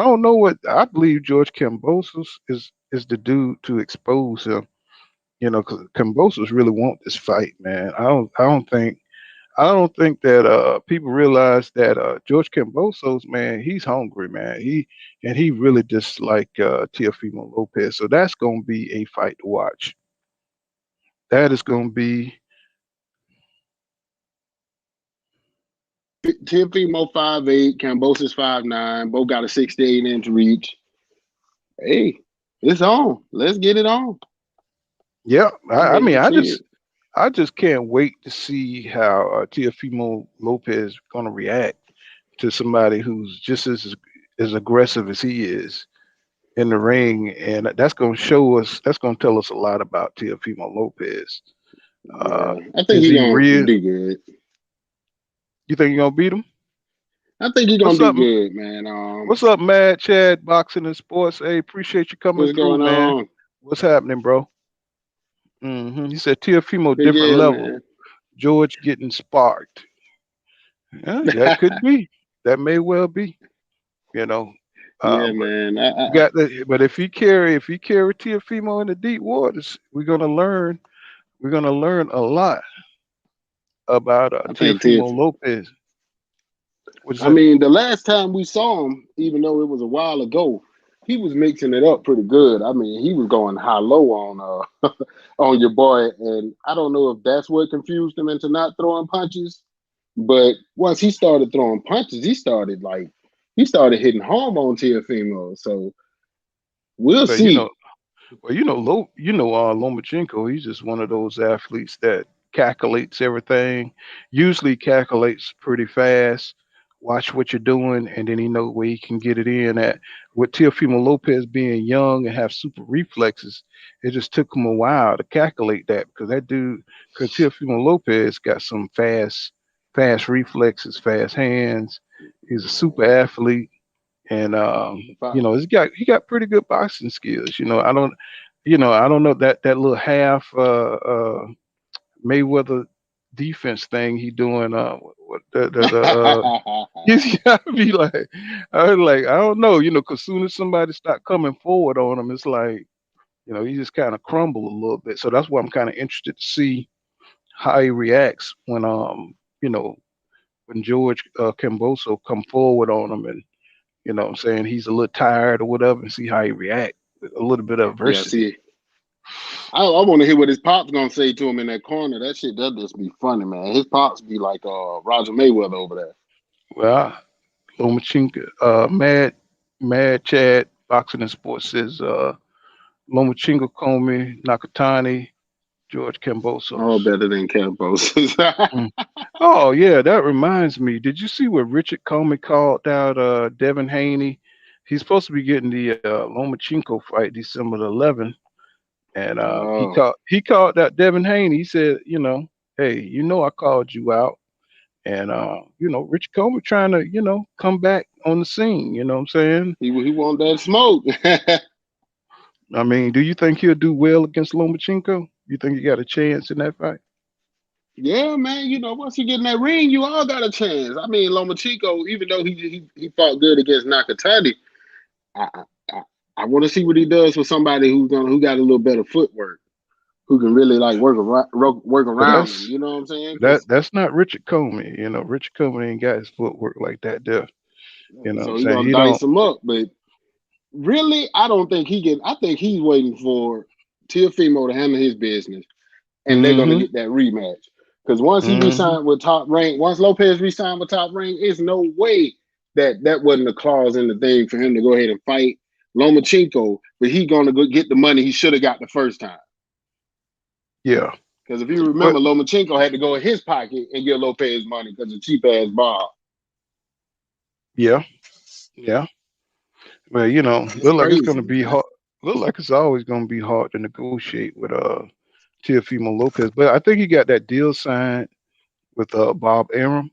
don't know what I believe. George Kambosos is the dude to expose him. Because Kambosos really want this fight, man. I don't think that people realize that George Kambosos, man, he's hungry, man. He really just like Teofimo Lopez. So that's gonna be a fight to watch. That is gonna be Teofimo 5'8", Cambosis 5'9", both got a 68-inch reach. Hey, it's on. Let's get it on. yeah. I'm I ready mean, to see it. I just can't wait to see how Teofimo Lopez gonna react to somebody who's just as aggressive as he is in the ring, and that's going to show us. That's going to tell us a lot about Teofimo Lopez. Yeah, I think Is he's he gonna real? do good. You think you're gonna beat him? I think he's gonna What's do up? good, man. What's up, Mad Chad? Boxing and Sports. Hey, appreciate you coming What's through, going man. on? What's happening, bro? He said Teofimo But different yeah, level. man. George getting sparked. Yeah, that could be. That may well be. You know, Yeah, but man. you got the. But if he carry Teofimo in the deep waters, We're gonna learn a lot about I think Tiff. Teofimo Lopez. What is I that? mean, the last time we saw him, even though it was a while ago, he was mixing it up pretty good. I mean, he was going high low on on your boy, and I don't know if that's what confused him into not throwing punches. But once he started throwing punches, he started hitting home on Teofimo. So we'll Well, you know, see. Lomachenko. He's just one of those athletes that calculates everything. Usually calculates pretty fast. Watch what you're doing, and then he know where he can get it in at. With Teofimo Lopez being young and have super reflexes, it just took him a while to calculate that because Teofimo Lopez got some fast reflexes, fast hands. He's a super athlete, and If I, he got pretty good boxing skills. I don't know that little half Mayweather defense thing he doing. What he's got to be like. I don't know. Because soon as somebody start coming forward on him, it's like he just kind of crumble a little bit. So that's why I'm kind of interested to see how he reacts you know when George Camboso come forward on him and what I'm saying, he's a little tired or whatever, and see how he react with a little bit of yeah, adversity. see, I want to hear what his pops gonna say to him in that corner. That shit, that just be funny, man. His pops be like Roger Mayweather over there. Well, Lomachenko, Mad Chad, Boxing and Sports says Lomachenko, Comey, Nakatani, George All Kambosos. better than Campos. Mm. Oh yeah, that reminds me. Did you see where Richard Comey called out Devin Haney? He's supposed to be getting the Lomachenko fight December the 11th, and Oh, he called out Devin Haney. He said, hey, I called you out. And Rich Comer trying to, come back on the scene. You know what I'm saying? he want that smoke. I mean, do you think he'll do well against Lomachenko? You think he got a chance in that fight? Yeah, man. Once you get in that ring, you all got a chance. I mean, Lomachenko, even though he fought good against Nakatani, I I, I want to see what he does for somebody who got a little better footwork, who can really like work But around him. that's You know what I'm saying? that Because that's not Richard Comey. Richard Comey ain't got his footwork like that there. You know what I'm so he saying? gonna He dice don't. him up. But really, I don't think he get. I think he's waiting for Teofimo to handle his business, and they're gonna Mm-hmm. get that rematch. Because once he Mm-hmm. re-signed with Top Rank, once Lopez re-signed with Top Rank, it's no way that wasn't a clause in the thing for him to go ahead and fight Lomachenko, but he gonna go get the money he should have got the first time. Yeah. Because if you But remember, Lomachenko had to go in his pocket and give Lopez money because of cheap ass bar. yeah. Yeah. Well, It's look like it's crazy, gonna be man. hard. Look like it's always gonna be hard to negotiate with Teofimo Lopez. But I think he got that deal signed with Bob Arum.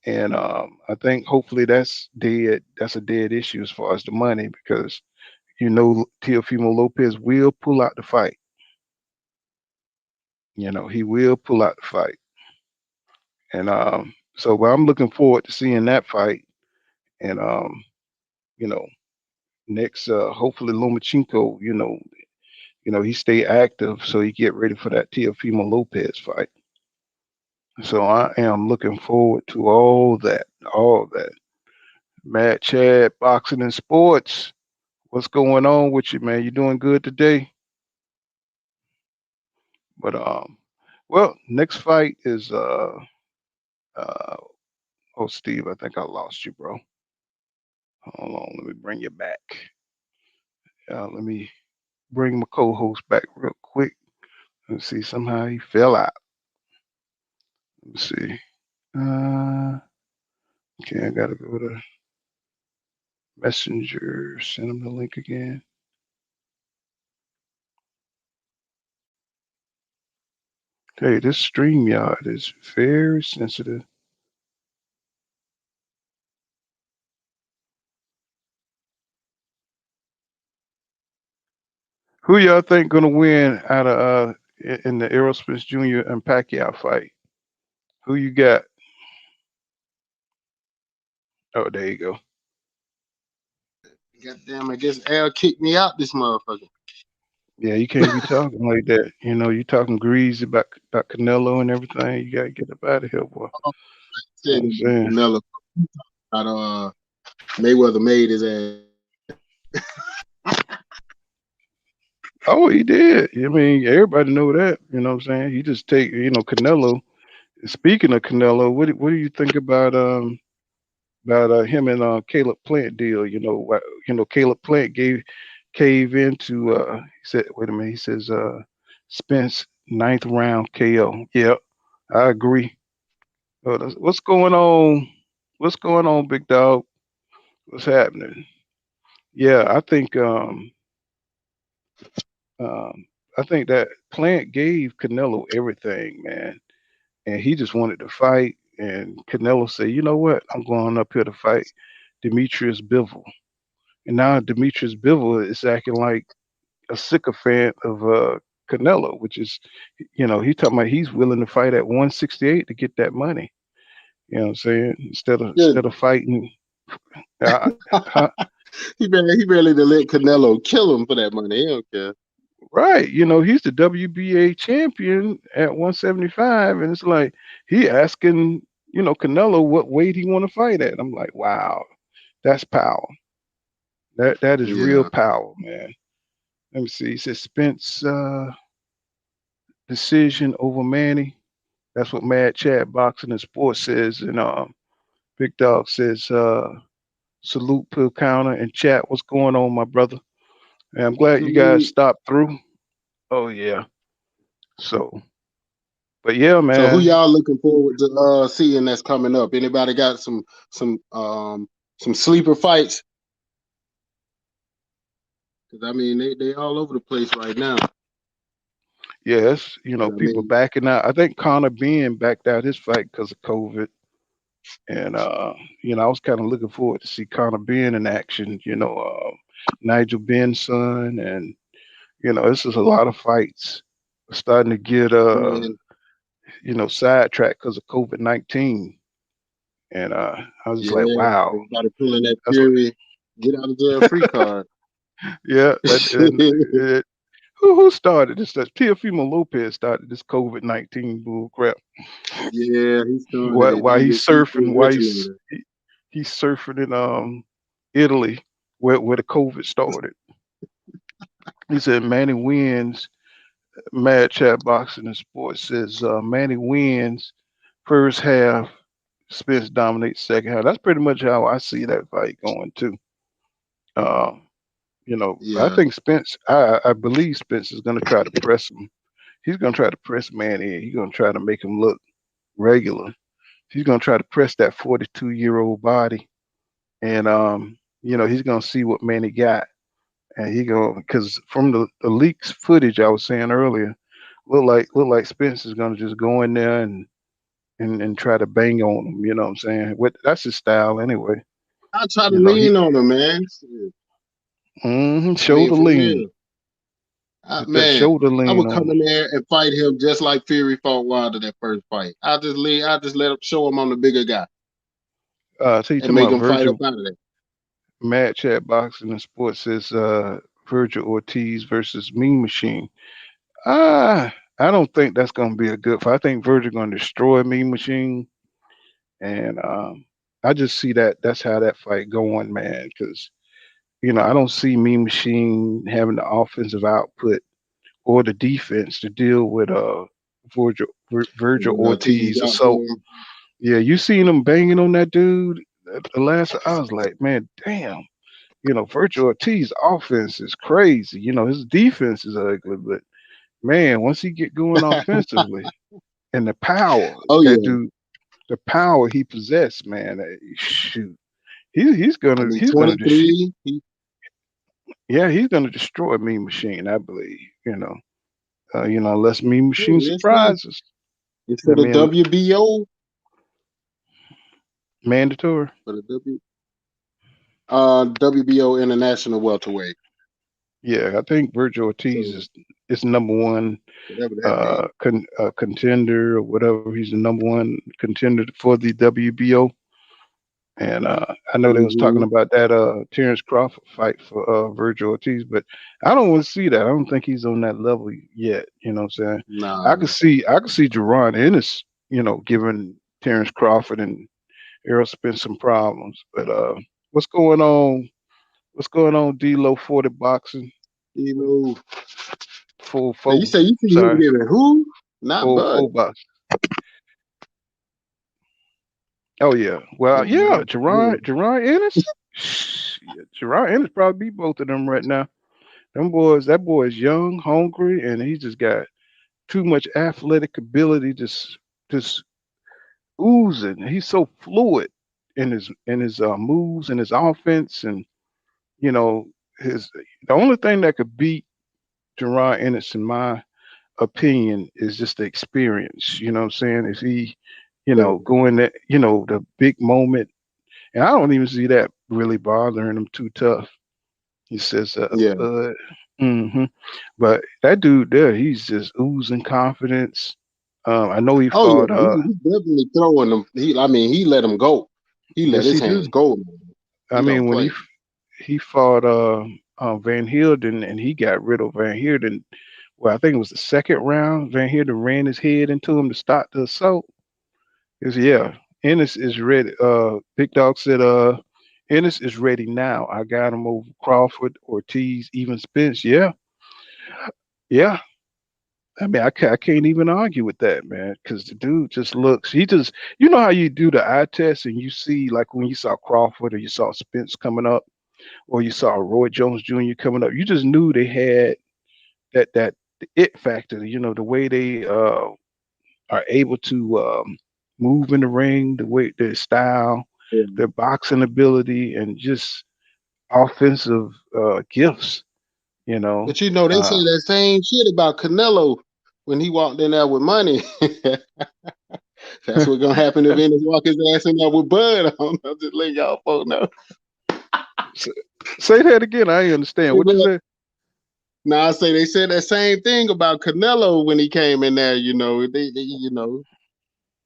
And I think hopefully that's dead. That's a dead issue as far as the money because Teofimo Lopez will pull out the fight. He will pull out the fight. And well, I'm looking forward to seeing that fight. And you know, next hopefully Lomachenko, he stay active so he get ready for that Teofimo Lopez fight. So I am looking forward to all that, all that. Matt Chad, boxing and sports. What's going on with you, man? You doing good today? But well, next fight is uh oh Steve, I think I lost you, bro. Hold on, let me bring you back. Let me bring my co-host back real quick. Let's see, somehow he fell out. Let's see. Okay, I gotta go to Messenger, send him the link again. Hey, this StreamYard is very sensitive. Who y'all think gonna win out of in the Aerosmith Jr. and Pacquiao fight? Who you got? Oh, there you go. Goddamn, I guess Al kicked me out this motherfucker. Yeah, you can't be talking like that. You talking greasy about Canelo and everything. You gotta get up out of here, boy. You know what Said I'm saying? Canelo got Mayweather made his ass. Oh, he did. I mean, everybody know that. You know what I'm saying? He just take Canelo. Speaking of Canelo, what do you think about him and Caleb Plant deal? Caleb Plant cave into he said, wait a minute, he says Spence ninth round KO. Yep, I agree. What's going on? What's going on, big dog? What's happening? Yeah, um I think that Plant gave Canelo everything, man, and he just wanted to fight. And Canelo said, "You know what? I'm going up here to fight Demetrius Bivol." And now Demetrius Bivol is acting like a sycophant of Canelo, which is, he talking about he's willing to fight at 168 to get that money. You know what I'm saying? Instead of fighting, uh, huh, He barely to let Canelo kill him for that money. He don't care. right? He's the WBA champion at 175, and it's like he asking, Canelo what weight he want to fight at. I'm like, wow, that's power. That is real Yeah. power, man. Let me see. He says Spence decision over Manny. That's what Mad Chat Boxing and Sports says. And Big Dog says, salute Pill Counter and chat. What's going on, my brother? And I'm glad you guys So stopped through. Oh yeah. So, but yeah, who man. y'all looking forward to seeing that's coming up? Anybody got some sleeper fights? Because I mean they all over the place right now. Yes, But I people mean, backing out. I think Conor Ben backed out his fight because of COVID. And I was kind of looking forward to see Conor Ben in action, Nigel Ben's son, and this is a lot of fights starting to get man, sidetracked because of COVID-19. And I was just like, yeah, wow, everybody pulling that that's what, Fury get out of jail free card. yeah. And who started this? That Teofimo Lopez started this COVID-19 bull crap. Yeah, he started While, it. while he's He surfing, originated. he's surfing in Italy, where the COVID started. He said Manny wins. Mad Chat Boxing and Sports says Manny wins first half. Spence dominates second half. That's pretty much how I see that fight going too. Uh, I Yeah, think Spence. I believe Spence is going to try to press him. He's going to try to press Manny. He's going to try to make him look regular. He's going to try to press that 42-year-old body, and he's going to see what Manny got, and he going because from the leaks footage I was saying earlier, look like Spence is going to just go in there and try to bang on him. You know what I'm saying? That's his style anyway. I try to He lean on him, man. Shit. I mean, shoulder for lean. real, Put that man. shoulder I lean would on come him. in there and fight him just like Fury fought Wilder that first fight. I just lean. I just let him show him I'm the bigger guy So you and talking make about him fight up Virgil out of there. Mad Chat Boxing and Sports says Virgil Ortiz versus Mean Machine. I don't think that's going to be a good fight. I think Virgil going to destroy Mean Machine, and I just see that that's how that fight going, man. Because I don't see Mean Machine having the offensive output or the defense to deal with Virgil Ortiz Ortiz. out So there. yeah, you seen him banging on that dude. The last I was like, man, damn. Virgil Ortiz offense is crazy. His defense is ugly, but man, once he get going offensively and the power Oh that yeah. dude, the power he possessed, man, shoot, I mean, he's gonna just 23. yeah, he's gonna destroy Mean Machine, I believe. Unless Mean Machine Let's see. surprises. It's I for the mean, WBO. mandatory. For the WBO International Welterweight. Yeah, I think Virgil Ortiz So is number one whatever that means. contender or whatever. He's the number one contender for the WBO. And I know they was talking Hmm. about that Terence Crawford fight for Virgil Ortiz, but I don't want to see that. I don't think he's on that level yet. You know what I'm saying? Nah. I could see Jerron Ennis, giving Terence Crawford and Errol Spence some problems. But what's going on? What's going on? D-Lo 40 boxing You know. full Now you four. say you see him Sorry, giving who? Not Bud. full boxing. Oh yeah. Well, yeah. Jerron Ennis. Yeah, Jerron Ennis probably beat both of them right now. Them boys, that boy is young, hungry, and he just got too much athletic ability, just oozing. He's so fluid in his moves and his offense, and you know his the only thing that could beat Jerron Ennis, in my opinion, is just the experience. You know what I'm saying? If he, Yeah. go in that, the big moment, and I don't even see that really bothering him too tough. He says, Yeah. but, hmm but that dude there, he's just oozing confidence. I know he Oh yeah. fought. He definitely throwing them. I mean, he let him go. He let Yes, his he hands do. go, man. I He don't mean, when play. he fought Van Heerden and he got rid of Van Heerden. Well, I think it was the second round. Van Heerden ran his head into him to stop the assault. He said, yeah, Ennis is ready. Big Dog said, Ennis is ready now. I got him over Crawford, Ortiz, even Spence. Yeah, yeah. I mean, I can't even argue with that, man, because the dude just looks. He just, how you do the eye test and you see, like when you saw Crawford or you saw Spence coming up or you saw Roy Jones Jr. coming up, you just knew they had that it factor. The way they are able to move in the ring, the way their style, Yeah. their boxing ability, and just offensive gifts. You know, But they say uh, that same shit about Canelo when he walked in there with money. That's what's gonna happen if Ennis walk his ass in there with Bud. I don't know, just let y'all folks know. say that again. I understand what you said. Now I say they said that same thing about Canelo when he came in there.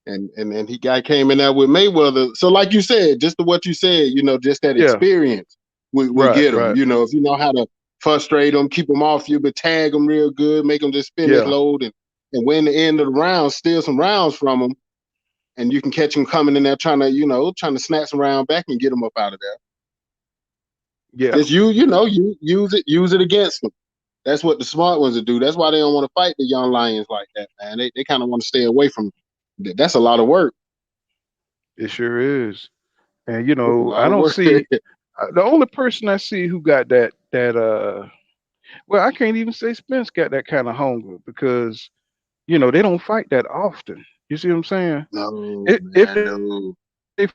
And he came in there with Mayweather. So like you said, just to what you said, just that Yeah, experience will right, get him. right. If you know how to frustrate him, keep him off you, but tag him real good, make him just spin his Yeah, load and win the end of the round, steal some rounds from him, and you can catch him coming in there trying to snatch some round back and get him up out of there. yeah, Just you use it against them. That's what the smart ones will do. That's why they don't want to fight the young lions like that, man. They kind of want to stay away from them. That's a lot of work. it sure is. And It's a I lot of don't work. see the only person I see who got that. Well, I can't even say Spence got that kind of hunger because they don't fight that often. You see what I'm saying? No, If man, no. they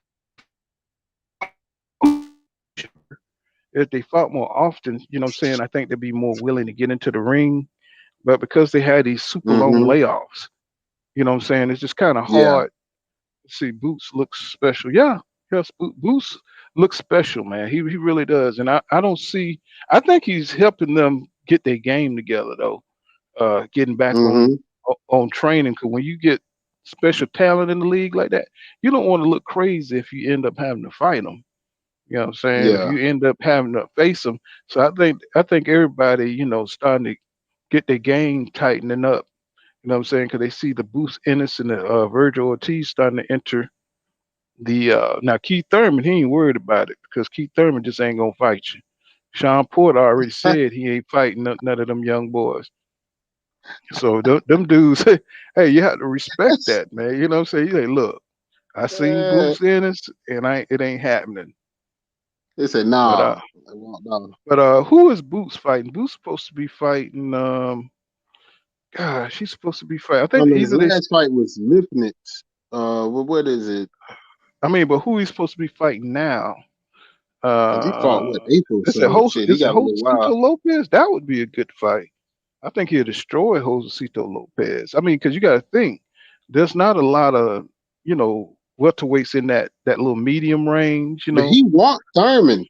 if they fought more often, you know what I'm saying, I think they'd be more willing to get into the ring. But because they had these super long Mm-hmm. layoffs, you know what I'm saying, it's just kind of Yeah. hard. See, Boots looks special. Yeah, yes, Boots looks special, man. He really does. And I don't see. I think he's helping them get their game together though. Getting back Mm-hmm. on training, because when you get special talent in the league like that, you don't want to look crazy if you end up having to fight them. You know what I'm saying? If Yeah. you end up having to face them, so I think everybody, starting to get their game tightening up. You know what I'm saying? Because they see the Boost Ennis and the Virgil Ortiz starting to enter the. Now Keith Thurman, he ain't worried about it because Keith Thurman just ain't gonna fight you. Sean Porter already said he ain't fighting none of them young boys. So them dudes, hey, you have to respect that, man. You know what I'm saying? You say, look, I seen Uh, Boots Ennis, and it ain't happening. they said, But nah. I want nah. who is Boots fighting? Boots supposed to be fighting. Gosh, he's supposed to be fighting. I think His either this. last fight was Lipnitz. What is it? I mean, but who he's supposed to be fighting now? Because he fought Uh, what, April? is it So shit, he got a little Josecito while. Lopez? That would be a good fight. I think he'll destroy Josecito Lopez. I mean, because you got to think, there's not a lot of welterweights in that little medium range. But he wants Thurman.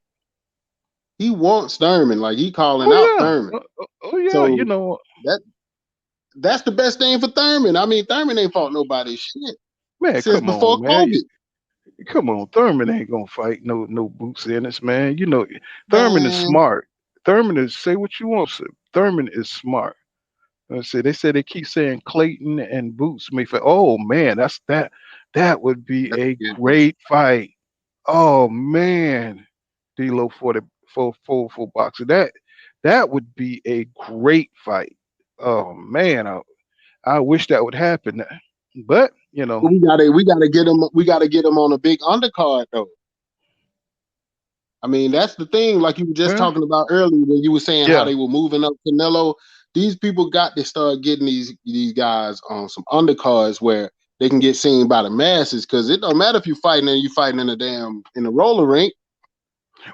He wants Thurman. Like he calling Oh out yeah, Thurman. oh yeah. So that that's the best thing for Thurman. I mean, Thurman ain't fought nobody shit Man, since come before on, man. COVID. Come on, Thurman ain't gonna fight no Boots Ennis, man. Thurman is Man, smart. Thurman is say what you want. Sir. Thurman is smart. I say they say they keep saying Clayton and Boots may fight. Oh man, that would be that's a a good fight. great fight. Oh man, D'Lo for the for boxer. That would be a great fight. Oh man, I wish that would happen. But But we gotta get him on a big undercard though. I mean, that's the thing. Like you were just well, talking about earlier when you were saying how yeah. they were moving up Canelo. These people got to start getting these guys on some undercards where they can get seen by the masses. Because it don't matter if you fighting in a in a roller rink.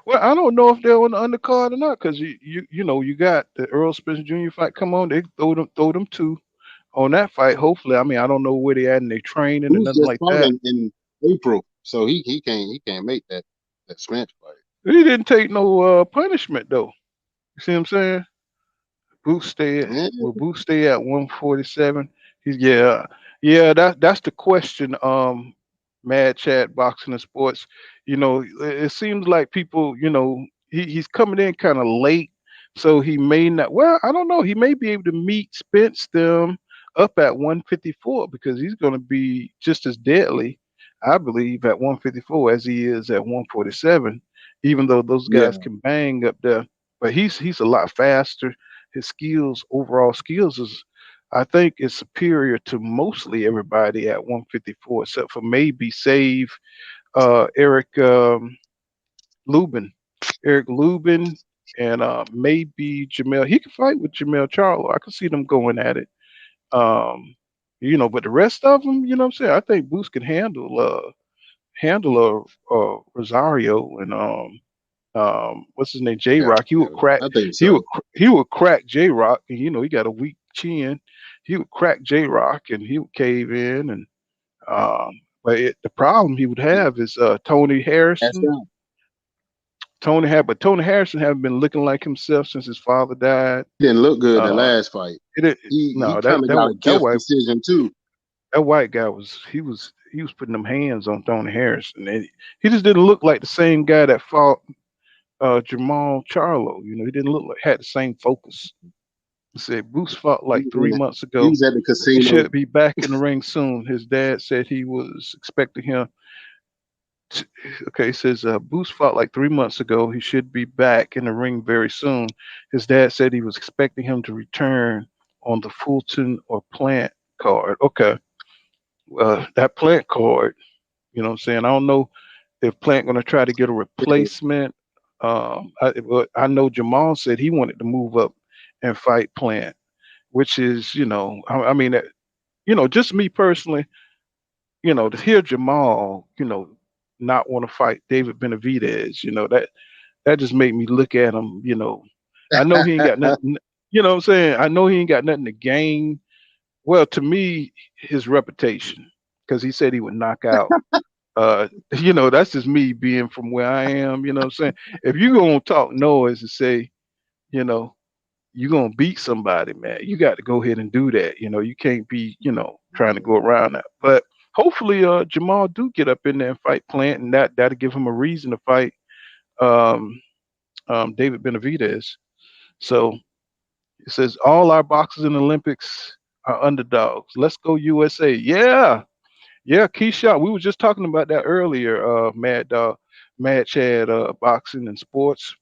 Well, I don't know if they're on the undercard or not because you got the Earl Spence Jr. fight. Come on, they throw them two on that fight. Hopefully, I mean I don't know where they at in their training and Who's nothing just like fought that. in April, so he can't make that Spence fight. He didn't take no punishment though. You see what I'm saying? Yeah, Boost stay at 147? He's yeah. That's the question. Mad Chat Boxing and Sports. It seems like people. He's coming in kind of late, so he may not. Well, I don't know. He may be able to meet Spence them up at 154 because he's going to be just as deadly, I believe, at 154 as he is at 147. Even though those yeah. guys can bang up there, but he's a lot faster. His overall skills I think, is superior to mostly everybody at 154, except for maybe save Eric Lubin, Eric Lubin, and maybe Jamel. He could fight with Jamel Charlo. I could see them going at it. But the rest of them, you know what I'm saying? I think Boost can handle Rosario and what's his name, J Yeah, Rock. yeah, I think so. He would crack J Rock, and he got a weak chin. He would crack J Rock, and he would cave in. And the problem he would have is Tony That's Harrison. right. But Tony Harrison haven't been looking like himself since his father died. He didn't look good the Uh, last fight. it He no kind of got a that gift white decision too. that white guy was putting them hands on Tony Harrison, and he just didn't look like the same guy that fought Jamal Charlo. He didn't look like had the same focus. He said Boost fought He like was, three in, months he ago. was at the He casino. should be back in the ring soon. His dad said he was expecting him. Okay, he says Boost fought like 3 months ago. He should be back in the ring very soon. His dad said he was expecting him to return on the Fulton or Plant card. Okay, that Plant card. You know what I'm saying? I don't know if Plant going to try to get a replacement. I know Jamal said he wanted to move up and fight Plant, which is, I mean, just me personally, to hear Jamal, not want to fight David Benavidez, that just made me look at him. I know he ain't got nothing. You know what I'm saying? I know he ain't got nothing to gain. Well, to me, his reputation, because he said he would knock out. That's just me being from where I am. You know what I'm saying? If you gonna talk noise and say, you know, you're gonna beat somebody, man, you got to go ahead and do that. You can't be, trying to go around that. But hopefully, Jamal do get up in there and fight Plant, and that'll give him a reason to fight um, David Benavidez. So it says all our boxers in the Olympics are underdogs. Let's go USA. Yeah, yeah, Keyshawn. We were just talking about that earlier. Mad Dog, Mad Chad, boxing and sports.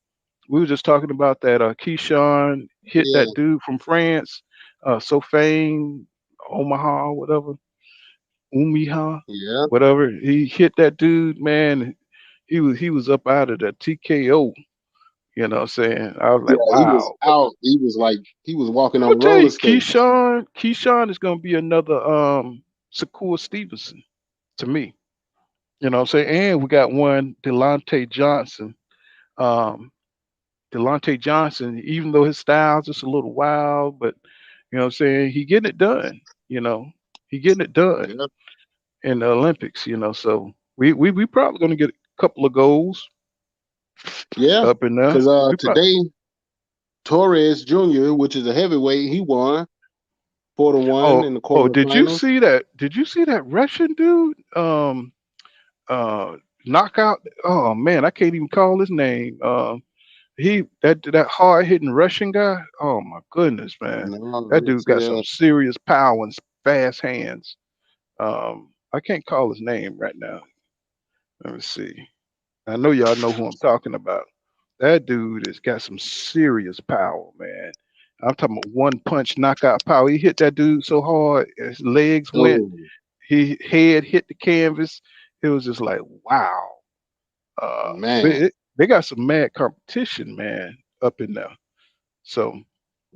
We were just talking about that. Keyshawn hit Yeah, that dude from France, Sofane, Omaha, whatever, Umiha, yeah, whatever. He hit that dude, man. He was up out of the TKO. You know what I'm saying? I was yeah. like, He was wow. But out. He was like he was walking I'm gonna on tell roller you, skates. Keyshawn is gonna be another Shakur Stevenson to me. You know what I'm saying? And we got one Delonte Johnson. Um, Delonte Johnson, even though his style's just a little wild, but you know what I'm saying, he getting it done. You know, he getting it done Yeah, in the Olympics. So we probably gonna get a couple of goals yeah. up in there. Because We probably. today Torres Jr., which is a heavyweight, he won 4-1 Oh, in the oh, did you quarterfinals. see that? Did you see that Russian dude? Uh, knockout. Oh man, I can't even call his name. That hard hitting Russian guy. Oh my goodness, man, No, I that didn't dude see got some that. serious power and fast hands. I can't call his name right now. Let me see. I know y'all know who I'm talking about. That dude has got some serious power, man. I'm talking about one punch knockout power. He hit that dude so hard, his legs went. Oh He head hit the canvas. It was just like wow. man, They got some mad competition, man, up in there. So,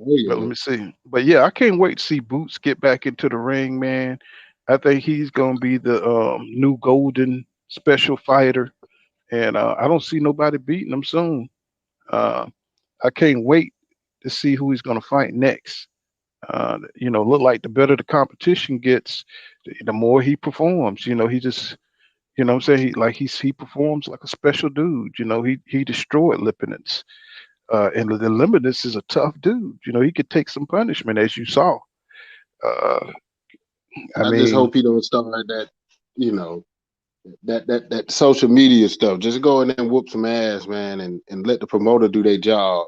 oh but yeah, let me see. But yeah, I can't wait to see Boots get back into the ring, man. I think he's gonna be the new golden special fighter, and I don't see nobody beating him soon. Uh, I can't wait to see who he's gonna fight next. Look like the better the competition gets, the more he performs. He just, what I'm saying, he performs like a special dude. He destroyed Lipinets. And the Limitless is a tough dude. He could take some punishment, as you saw. Uh, I I just mean, hope he don't start that, you know, that social media stuff. Just go in there and whoop some ass, man, and let the promoter do their job.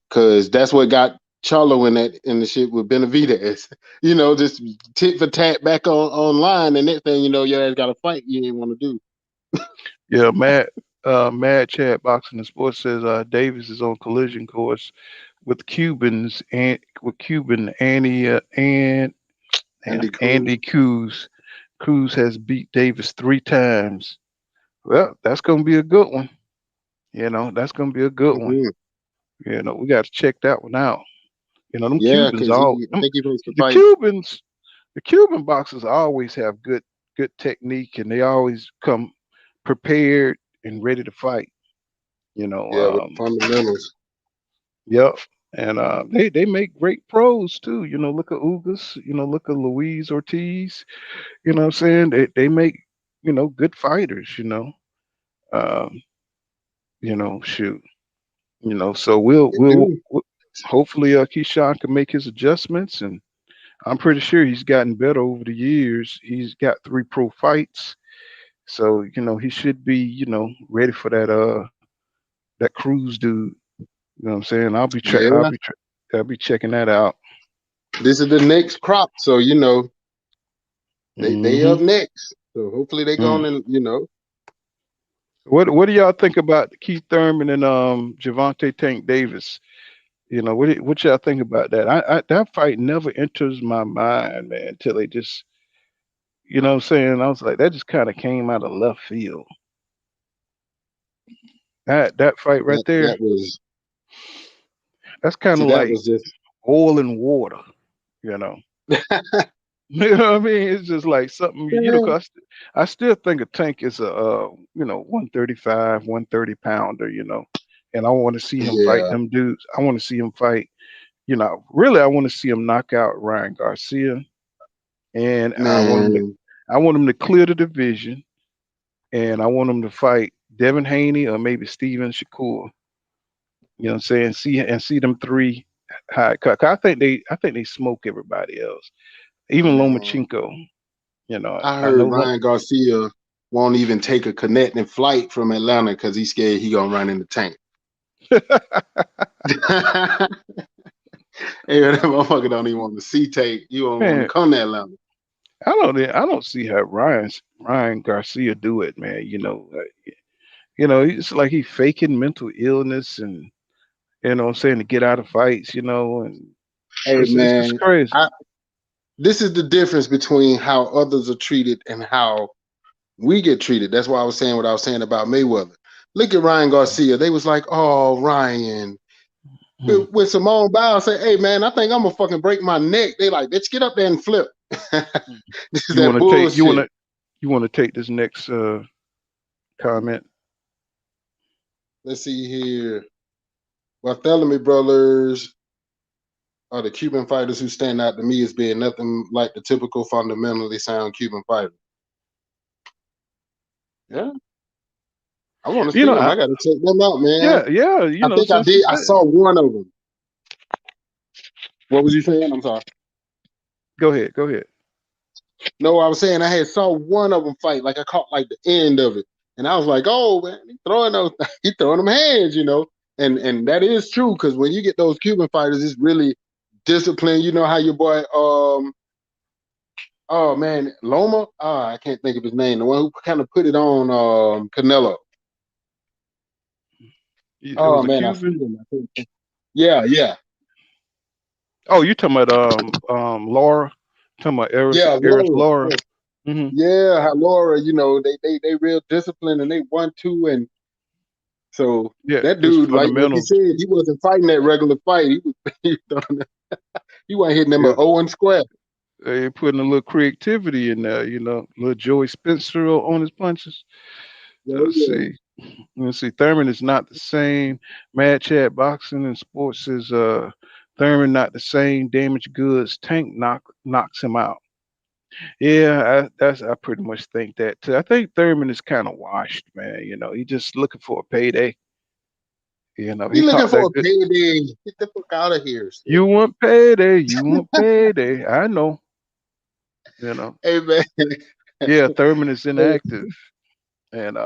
Cause that's what got Charlo in the shit with Benavidez. Just tit for tat back on online, and next thing you know, your ass got a fight you didn't want to do. yeah, Mad Chad Boxing and Sports says Davis is on collision course with Cubans and with Cuban Andy Cruz. Andy Cruz. Cruz has beat Davis 3 times. Well, that's gonna be a good one. That's gonna be a good one. Hmm. We got to check that one out. Them Yeah, Cubans because all I think he's supposed to the fight. Cubans the Cuban boxers always have good technique, and they always come prepared and ready to fight. You know, Yeah, with um, fundamentals. yep. And they make great pros too. Look at Ugas. Look at Luis Ortiz. What I'm saying, they make good fighters. Um, shoot. So They do. hopefully Keyshawn can make his adjustments, and I'm pretty sure he's gotten better over the years. He's got 3 pro fights. So, he should be, ready for that cruise dude. You know what I'm saying? Yeah, I'll be checking that out. this is the next crop, so they Hmm. up next. So hopefully they Mm. going and What do y'all think about Keith Thurman and Gevonta Tank Davis? What y'all think about that? That fight never enters my mind, man, until they just, what I'm saying? I was like, that just kind of came out of left field. That fight right that there, that was that's kind see of that like was just oil and water, you know. You know what I mean? It's just like something, yeah, 'cause I still think a tank is a 135, 130 pounder, and I want to see him fight yeah, them dudes. I want to see him fight, really I want to see him knock out Ryan Garcia, and man, I want him to clear the division, and I want him to fight Devin Haney or maybe Steven Shakur. You know what I'm saying? See them three high. 'Cause I think they smoke everybody else, even man. Lomachenko. I I heard know. Ryan Garcia won't even take a connecting flight from Atlanta because he's scared he gonna run in the tank. Hey, that motherfucker don't even want to see tape. You don't want to Man, come to Atlanta. I don't see how Ryan Garcia do it, man. It's like he faking mental illness and what I'm saying, to get out of fights, and Hey it's man, crazy. this is the difference between how others are treated and how we get treated. That's why I was saying what I was saying about Mayweather. Look at Ryan Garcia. They was like, oh, Ryan. Hmm. With Simone Biles say, hey man, I think I'm gonna fucking break my neck. They like, bitch, get up there and flip. This is You that want to take bullshit. you want to take this next comment? Let's see here. Bartholomew brothers are the Cuban fighters who stand out to me as being nothing like the typical fundamentally sound Cuban fighter. Yeah, I want to see them. I got to check them out, man. Yeah. I think I Since did. I saw one of them. What was you saying? I'm sorry. Go ahead. No, I was saying I had saw one of them fight. Like I caught like the end of it, and I was like, "Oh man, he throwing them hands, And that is true because when you get those Cuban fighters, it's really disciplined. You know how your boy, oh man, Loma, I can't think of his name. The one who kind of put it on Canelo. It Oh was a man, I see Cuban. him. Yeah. Oh, you talking about Laura? Talking about Yeah, Eris Laura. Laura? Hmm. Yeah, how Laura, they real disciplined and they 1-2, and so Yeah, that it's dude, like you fundamentals. said, he wasn't fighting that regular fight. He wasn't hitting them Yeah, an Owen square. they putting a little creativity in there. Little Joey Spencer on his punches. Yeah, Let's yeah. see. Let's see. Thurman is not the same. Mad Chat Boxing and Sports is Thurman not the same. Damaged Goods Tank knocks him out. Yeah, I pretty much think that too. I think Thurman is kind of washed, man. He just looking for a payday. He He looking caught for that a good. payday. Get the fuck out of here, shit. You want payday? You want payday? I know. You know. Hey man, Yeah, Thurman is hey, inactive. And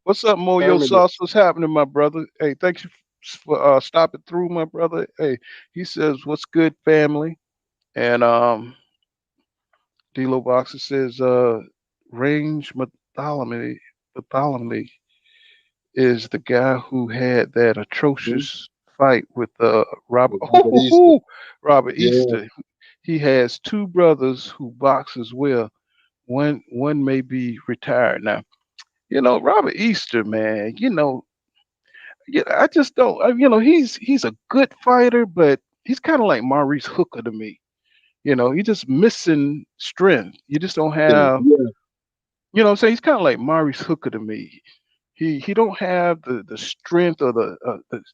what's up, Moyo Thurman. Sauce? What's happening, my brother? Hey, thanks for stopping through, my brother. Hey, he says, "What's good, family?" And D'Lo Boxer says, "Range Bartholomew is the guy who had that atrocious fight with Robert With Robert Easter. Robert Yeah, Easter. He has two brothers who box as well. One may be retired now. Robert Easter, man. Yeah, I just don't. He's a good fighter, but he's kind of like Maurice Hooker to me. He's just missing strength. You just don't have. yeah. What I'm saying, he's kind of like Maurice Hooker to me. He don't have the strength or the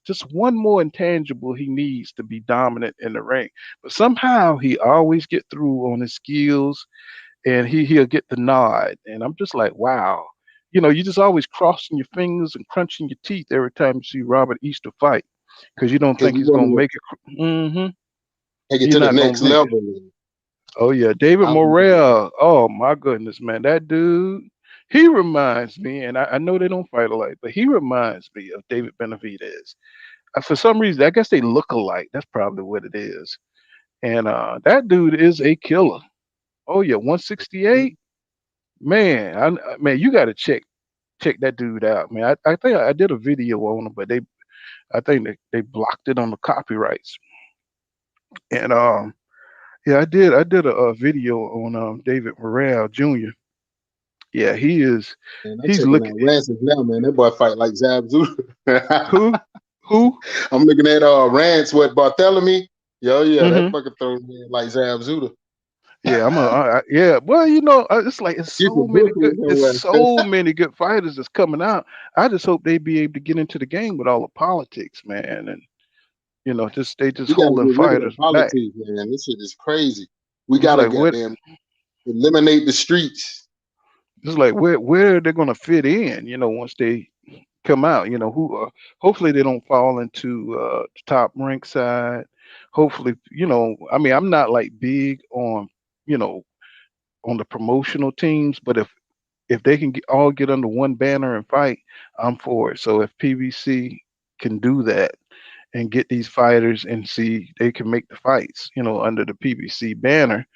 just one more intangible he needs to be dominant in the ring. But somehow he always get through on his skills, and he'll get the nod. And I'm just like, wow. You just always crossing your fingers and crunching your teeth every time you see Robert Easter fight because you don't Because think we he's want gonna to make it. take it He's to the not gonna next make it. level. Oh yeah, David I'm, Morrell. Oh my goodness, man, that dude. He reminds me, and I know they don't fight alike, but he reminds me of David Benavidez. For some reason, I guess they look alike. That's probably what it is. And that dude is a killer. Oh yeah, 168. Man, man, you got to check that dude out, man. I think I did a video on him, but I think they blocked it on the copyrights. And yeah, I did a video on David Morrell Jr. Yeah, man, I'm he's checking looking out Rances now, man. That boy fight like Zab Zuda. who who. I'm looking at Rance with Bartholomew. Yo, yeah, that Hmm. fucker throws me like Zab Zuda. Yeah, yeah. Well, it's like He's from Brooklyn it's somewhere. so many good fighters that's coming out. I just hope they be able to get into the game with all the politics, man, and just they just We got to holding get rid of the fighters back. politics, man. This shit is crazy. We It's got to like what goddamn eliminate the streets. it's like where they're gonna fit in, once they come out, who hopefully they don't fall into the top rank side. Hopefully, I mean, I'm not like big on, you know, on the promotional teams, but if they can all get under one banner and fight, I'm for it. So if PBC can do that and get these fighters and see they can make the fights, under the PBC banner,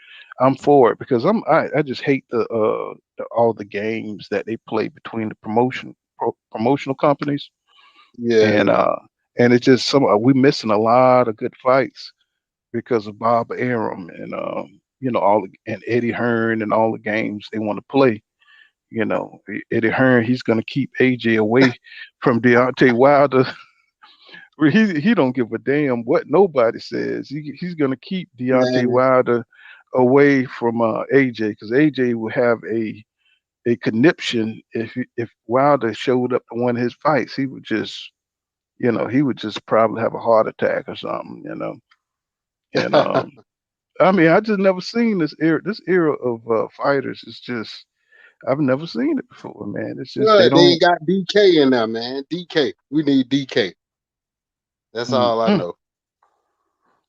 I'm for it because I just hate all the games that they play between the promotional companies Yeah, and uh and it's just we missing a lot of good fights because of Bob Arum and and Eddie Hearn and all the games they want to play. Eddie Hearn, he's gonna keep AJ away from Deontay Wilder. He don't give a damn what nobody says. He's gonna keep Deontay man. Wilder away from AJ because AJ will have a conniption if Wilder showed up to one of his fights. He would just probably have a heart attack or something. And I mean, I just never seen this era. This era of fighters is just I've never seen it before, man. It's just they Good. They don't. ain't got DK in there, man. DK. We need DK. That's all I Mm-mm. know.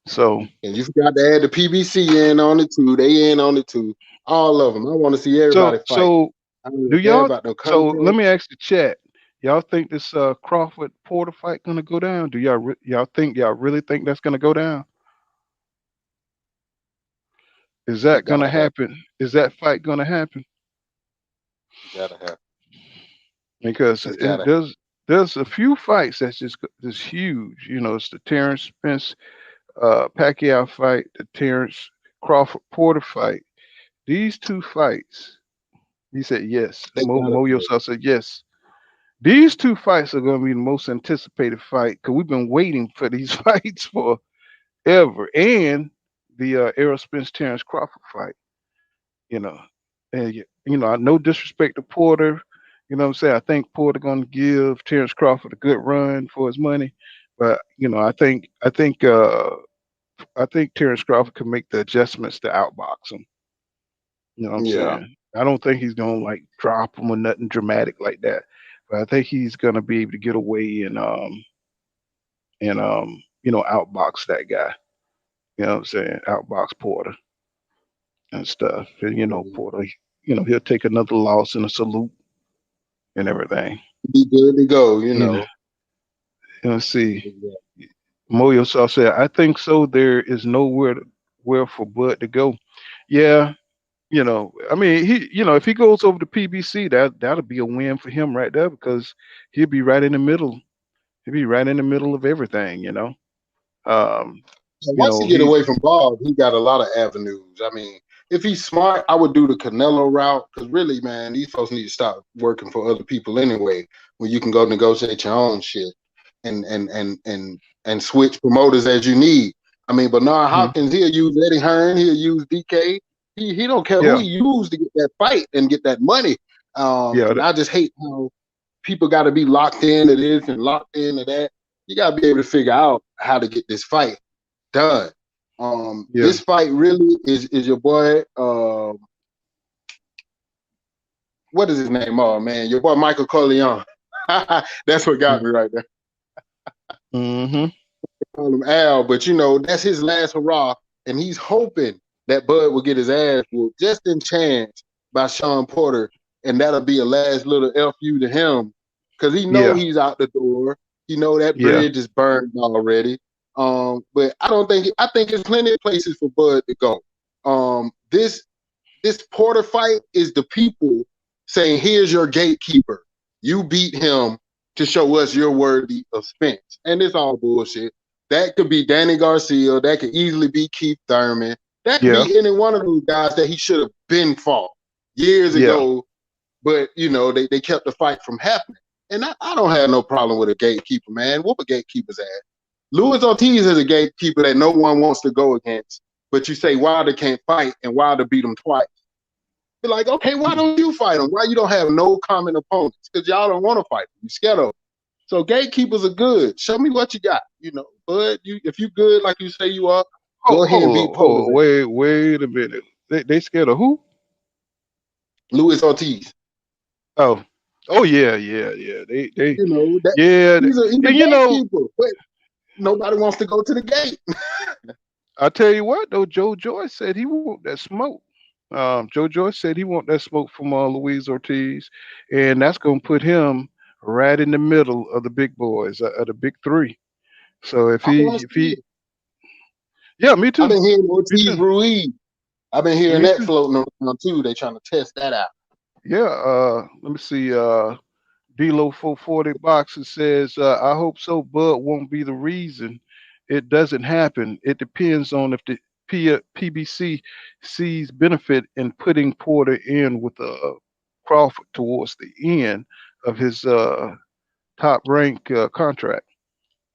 So And you forgot to add the PBC in on it too. They in on it too. All of them. I want to see everybody so fight. so I don't do care y'all? about no So let content. me ask the chat. Y'all think this Crawford Porter fight gonna go down? Do y'all really think that's gonna go down? Is It that gonna gotta happen. happen? Is that fight gonna happen? It gotta happen. Because It's gotta happen. there's a few fights that's just huge. It's the Terence Spence Pacquiao fight, the Terence Crawford Porter fight. These two fights, he said yes. They gotta Mo do it. Yosa said yes. These two fights are going to be the most anticipated fight because we've been waiting for these fights forever. And the Errol Spence Terence Crawford fight, you know, and no disrespect to Porter. You know what I'm saying? I think Porter going to give Terence Crawford a good run for his money, but I think Terence Crawford can make the adjustments to outbox him. You know what I'm Yeah. saying? I don't think he's gonna like drop him or nothing dramatic like that. But I think he's gonna be able to get away and outbox that guy. You know what I'm saying? Outbox Porter and stuff. And Porter, he'll take another loss and a salute and everything. Be good to go, you You know, know. see. Yeah. Moyo Saw said, I think so. There is nowhere where for Bud to go. Yeah, I mean, if he goes over to PBC, that'll be a win for him right there because he'll be right in the middle. He'll be right in the middle of everything. Um, And once he get he, away from Bob, he got a lot of avenues. I mean, if he's smart, I would do the Canelo route because really, man, these folks need to stop working for other people anyway. When you can go negotiate your own shit and switch promoters as you need. I mean, Bernard mhm, Hopkins, he'll use Eddie Hearn, he'll use DK. He don't care who yeah, he used to get that fight and get that money. yeah, And I just hate how people got to be locked into this and locked into that. You got to be able to figure out how to get this fight done. yeah. This fight really is your boy. What is his name? Oh man, your boy Michael Corleone. That's what got me right there. Mm-hmm. Call him Al, but that's his last hurrah, and he's hoping that Bud will get his ass whooped just in chance by Shawn Porter, and that'll be a last little fu to him because he know Yeah, he's out the door. He know that yeah, bridge is burned already. But I don't think I think there's plenty of places for Bud to go. This Porter fight is the people saying, "Here's your gatekeeper. You beat him to show us you're worthy of Spence." And it's all bullshit. That could be Danny Garcia. That could easily be Keith Thurman. That could yeah, be any one of those guys that he should have been fought years yeah, ago. But they kept the fight from happening. And I don't have no problem with a gatekeeper, man. Whoop a gatekeeper's ass. Luis Ortiz is a gatekeeper that no one wants to go against. But you say Wilder can't fight and Wilder beat him twice. Be like, okay, why don't you fight him? Why you don't have no common opponents? Because y'all don't want to fight him. You scared of him. So gatekeepers are good. Show me what you got. But if you good like you say you are, go ahead and beat Porter's ass. Wait a minute. They scared of who? Luis Ortiz. Oh, oh yeah. They That yeah, he's a and gatekeeper. But nobody wants to go to the gate. I tell you what though, Joe Joyce said he want that smoke. Joe Joyce said he want that smoke from Luis Ortiz, and that's gonna put him right in the middle of the big boys, of the big three. So I want to if see he, it. yeah, me I've too, been hearing me Ortiz too, Ruiz. I've been hearing me that too. floating around too. They trying to test that out. Yeah, let me see. D-Lo 440 Boxer says, I hope so. Bud won't be the reason it doesn't happen. It depends on if the PBC sees benefit in putting Porter in with Crawford towards the end of his top rank contract.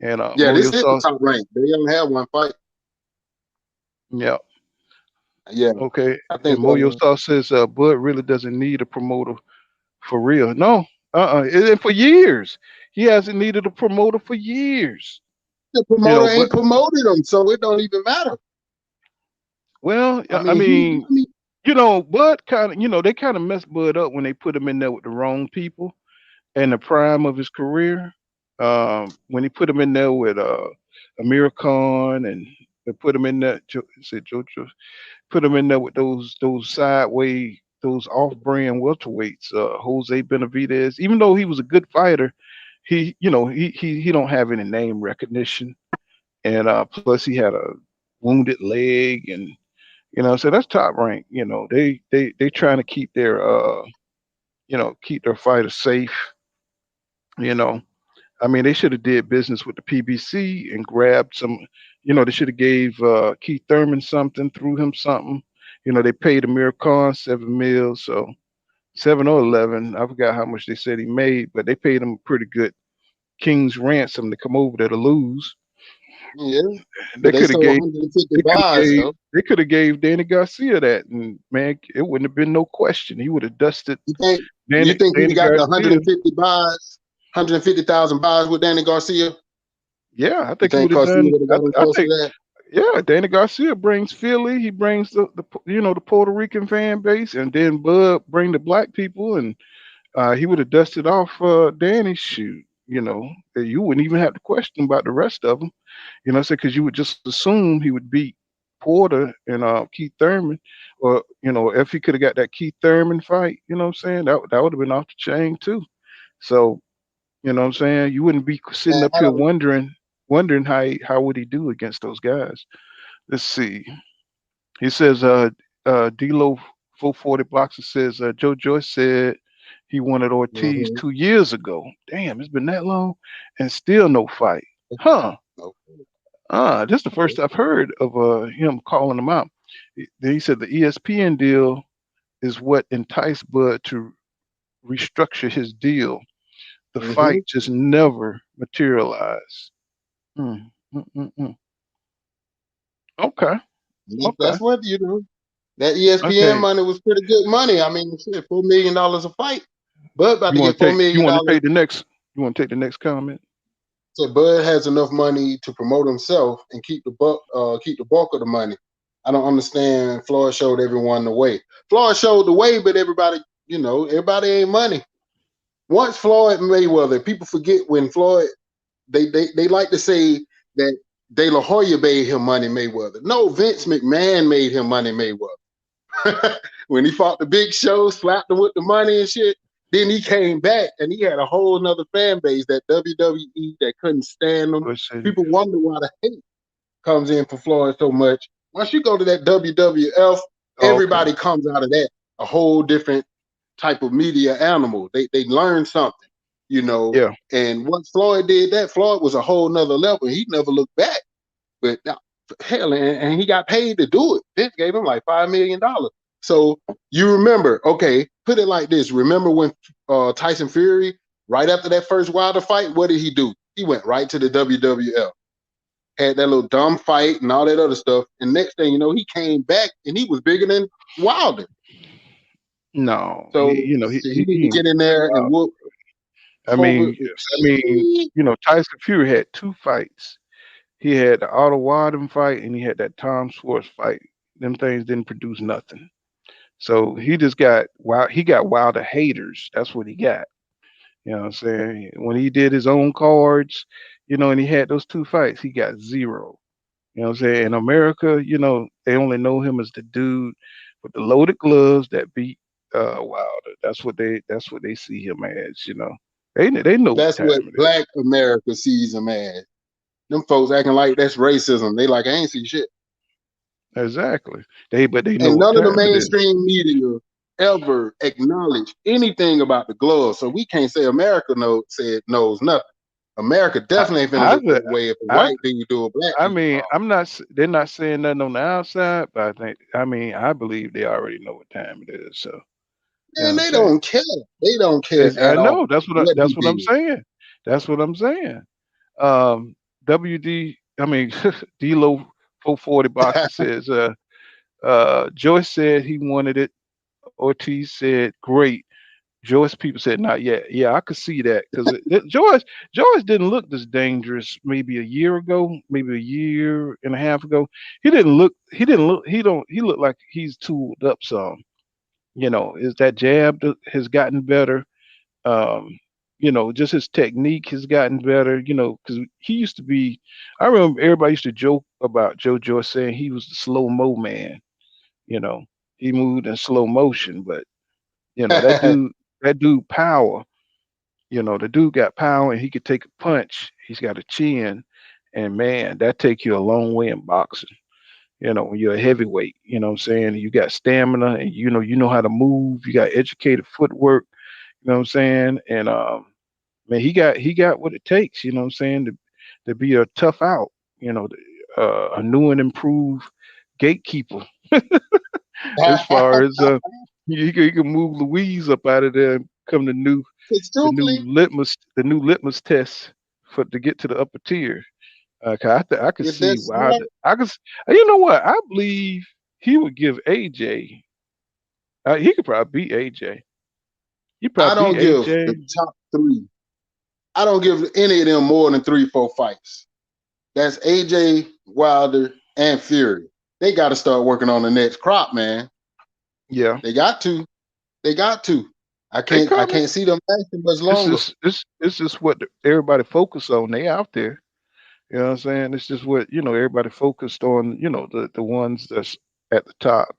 And Yeah, this Moyo is the saw, top rank. They don't have one fight. yeah, Yeah, okay. I And think. Moyo Saw says, Bud really doesn't need a promoter for real. No, and for years. He hasn't needed a promoter for years. The You promoter know, but ain't promoted him, so it don't even matter. well, I I mean, mean, I mean, Bud kind of, they kind of messed Bud up when they put him in there with the wrong people in the prime of his career. When he put him in there with Amir Khan, and they put him in there, said Jojo, put him in there with those sideway, those off-brand welterweights, Jose Benavidez. Even though he was a good fighter, he don't have any name recognition, and plus he had a wounded leg, and so that's top rank. They trying to keep their keep their fighters safe. You know, I mean, they should have did business with the PBC and grabbed some. They should have gave Keith Thurman something, threw him something. They paid Amir Khan 7 mil, so 7 or 11. I forgot how much they said he made, but they paid him a pretty good king's ransom to come over there to lose. yeah. They But they could have sold gave 150 they could have buys gave though. they could have gave Danny Garcia that, and man, it wouldn't have been no question. He would have dusted You think you Danny think he Danny got the Garcia. 150 buys, 150,000 buys with Danny Garcia? Yeah, I You think he think would have Garcia done. would have got him I close to think, that? yeah, Danny Garcia brings Philly. He brings the Puerto Rican fan base, and then Bud bring the black people, and he would have dusted off Danny's shoot. You wouldn't even have to question about the rest of them. Because you would just assume he would beat Porter and Keith Thurman, or if he could have got that Keith Thurman fight, what I'm saying, that would have been off the chain too. So what I'm saying, you wouldn't be sitting Man, up I here don't. wondering how would he do against those guys. Let's see. He says, D-Lo 440 Boxer says, Joe Joyce said he wanted Ortiz Mhm. 2 years ago. Damn, it's been that long, and still no fight. Huh. Okay. This is the first I've heard of him calling him out. Then he said the ESPN deal is what enticed Bud to restructure his deal. The Mhm. fight just never materialized. Mm, mm, mm, mm. Okay, okay. That's what That ESPN Okay. money was pretty good money. I mean, shit, $4 million a fight. Bud about You to want get to four take you million want to dollars. take the next you want to take the next comment? So Bud has enough money to promote himself and keep the bulk of the money. I don't understand. Floyd showed everyone the way. Floyd showed the way, but everybody ain't money. Once Floyd Mayweather, people forget when Floyd. They like to say that De La Hoya made him money Mayweather. No, Vince McMahon made him money Mayweather. When he fought the Big Show, slapped him with the money and shit. Then he came back and he had a whole nother fan base, that WWE, that couldn't stand him. Bush City. People wonder why the hate comes in for Floyd so much. Once you go to that WWF, Oh, okay. everybody comes out of that a whole different type of media animal. They learn something, you know. Yeah. And once Floyd did that, Floyd was a whole nother level. He never looked back. But hell, and he got paid to do it. Vince gave him like $5 million. So you remember, okay, put it like this. Remember when Tyson Fury, right after that first Wilder fight, what did he do? He went right to the WWF, had that little dumb fight and all that other stuff. And next thing you know, he came back and he was bigger than Wilder. No, So he need he to ain't get in there and wild. whoop I over. mean, Tyson Fury had two fights. He had the Otto Wadham fight, and he had that Tom Schwartz fight. Them things didn't produce nothing. So he just got wild. He got Wilder haters. That's what he got. You know what I'm saying? When he did his own cards, and he had those two fights, he got zero. You know what I'm saying? In America, they only know him as the dude with the loaded gloves that beat Wilder. That's what they see him as. They know what That's what time it is. Black America sees him as. Them folks acting like that's racism. They like I ain't see shit. Exactly. But they know And what none of the time it is. mainstream media ever acknowledge anything about the gloves. So we can't say America knows nothing. America I definitely ain't finna I look that way if a I white dude do a black I dude mean, wrong. they're not saying nothing on the outside, but I believe they already know what time it is. So you know Man, what I'm they saying. don't care. They don't care I at know all what he that's what I'm did. saying. That's what I'm saying. WD, I mean, D-Lo 440 Boxer says, Joyce said he wanted it. Ortiz said, great. Joyce people said, not yet. Yeah, I could see that because Joyce didn't look this dangerous maybe a year ago, maybe a year and a half ago. He looked like he's tooled up some. Is that jab has gotten better. Um, just his technique has gotten better, because he used to be, I remember everybody used to joke about Joe Joyce saying he was the slow mo man, you know, he moved in slow motion, but that dude power, the dude got power and he could take a punch. He's got a chin, and man, that take you a long way in boxing. When you're a heavyweight, what I'm saying? You got stamina and you know how to move, you got educated footwork, what I'm saying? And man, he got what it takes, what I'm saying, to be a tough out, a new and improved gatekeeper as far as he can move Louise up out of there and come Because the new truthfully, litmus test for to get to the upper tier. 'Cause I could if see that's why smart, I could. You know what? I believe he would give AJ. He could probably beat AJ. He I probably beat don't give the AJ. top three. I don't give any of them more than 3, 4 fights. That's AJ, Wilder, and Fury. They got to start working on the next crop, man. Yeah, They got to. They got to. I they can't. I coming. can't see them lasting much It's longer. just it's just what everybody focus on. They out there. You know what I'm saying? It's just what, everybody focused on, the ones that's at the top,